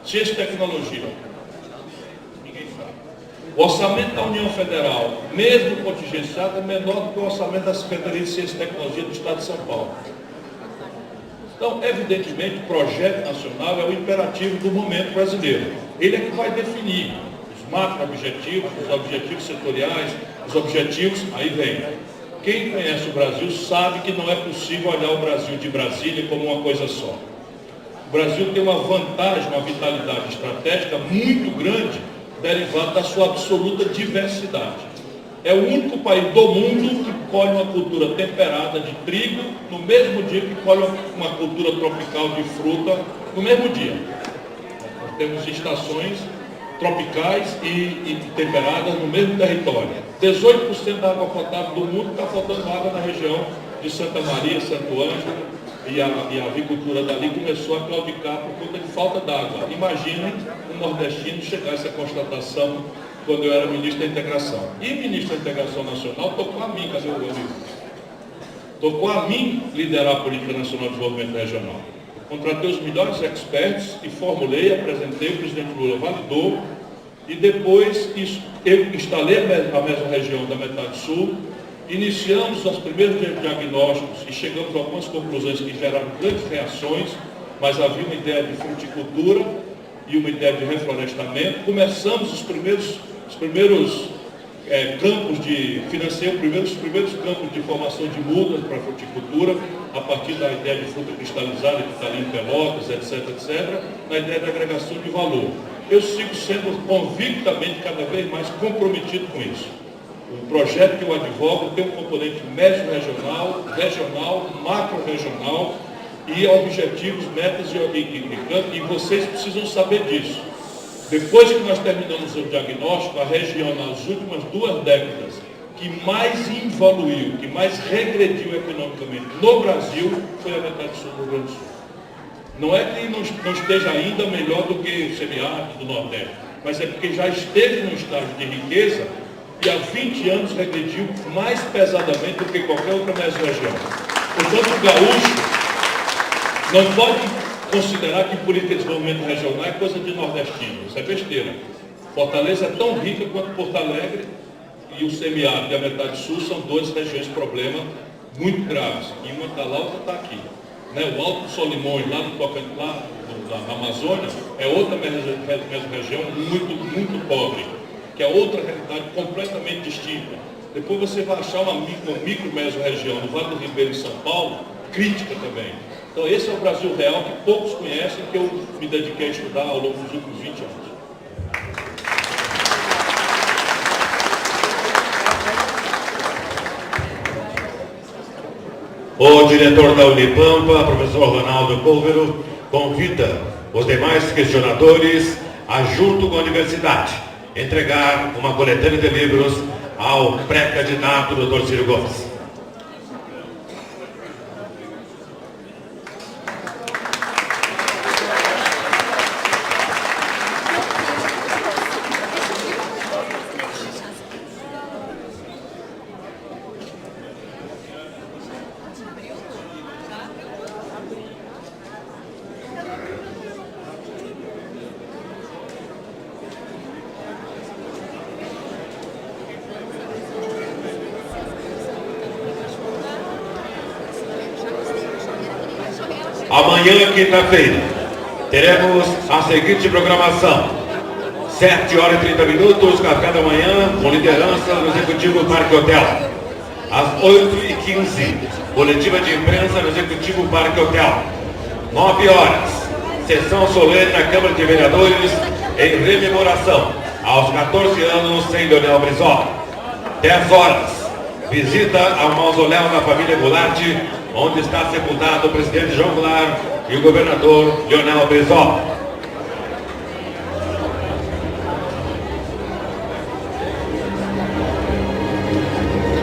ciência e tecnologia? Ninguém sabe. O orçamento da União Federal, mesmo contingenciado, é menor do que o orçamento da Secretaria de Ciência e Tecnologia do Estado de São Paulo. Então, evidentemente, o projeto nacional é o imperativo do momento brasileiro. Ele é que vai definir os macro-objetivos, os objetivos setoriais, os objetivos, aí vem. Quem conhece o Brasil sabe que não é possível olhar o Brasil de Brasília como uma coisa só. O Brasil tem uma vantagem, uma vitalidade estratégica muito grande, derivada da sua absoluta diversidade. É o único país do mundo que colhe uma cultura temperada de trigo no mesmo dia que colhe uma cultura tropical de fruta no mesmo dia. Nós temos estações tropicais e temperadas no mesmo território. 18% da água potável do mundo está faltando água na região de Santa Maria, Santo Ângelo, e a avicultura dali começou a claudicar por conta de falta d'água. Imaginem um nordestino chegar a essa constatação quando eu era ministro da Integração. E ministro da Integração Nacional tocou a mim, cadê o amigo? Tocou a mim liderar a Política Nacional de Desenvolvimento Regional. Contratei os melhores experts e formulei, apresentei, o presidente Lula validou, e depois eu instalei a mesorregião da metade sul, iniciamos os primeiros diagnósticos e chegamos a algumas conclusões que geraram grandes reações, mas havia uma ideia de fruticultura e uma ideia de reflorestamento. Começamos os primeiros campos de financiamento, os primeiros campos de formação de mudas para a fruticultura, a partir da ideia de fruta cristalizada que está ali em Pelotas, etc., na ideia de agregação de valor. Eu sigo sendo convictamente cada vez mais comprometido com isso. O projeto que eu advogo tem um componente mesro-regional, regional, macro-regional e objetivos, metas e vocês precisam saber disso. Depois que nós terminamos o diagnóstico, a região nas últimas 2 décadas que mais evoluiu, que mais regrediu economicamente no Brasil foi a metade sul do Rio Grande do Sul. Não é que não esteja ainda melhor do que o semiárido do Nordeste, mas é porque já esteve num estágio de riqueza e há 20 anos regrediu mais pesadamente do que qualquer outra mesorregião. Portanto, o gaúcho não pode considerar que política de desenvolvimento regional é coisa de nordestino. Isso é besteira. Fortaleza é tão rica quanto Porto Alegre, e o semiárido e a metade sul são duas regiões de problema muito graves. E uma está lá, outra está aqui. Né? O Alto do Solimões, lá na Amazônia, é outra região muito pobre, que é outra realidade completamente distinta. Depois você vai achar uma micro-mesorregião no Vale do Ribeiro, em São Paulo, crítica também. Então esse é o Brasil real que poucos conhecem, que eu me dediquei a estudar ao longo dos últimos 20 anos.
O diretor da Unipampa, professor Ronaldo Pólvero, convida os demais questionadores a, junto com a universidade, entregar uma coletânea de livros ao pré-candidato Dr. Ciro Gomes. Amanhã, quinta-feira, teremos a seguinte programação: 7h30, café da manhã, com liderança no Executivo Parque Hotel. Às 8h15, coletiva de imprensa no Executivo Parque Hotel. 9h, sessão solene na Câmara de Vereadores em rememoração aos 14 anos sem Leonel Brizola. 10h, visita ao mausoléu da família Goulart, onde está sepultado o presidente João Goulart e o governador Leonel Brizola.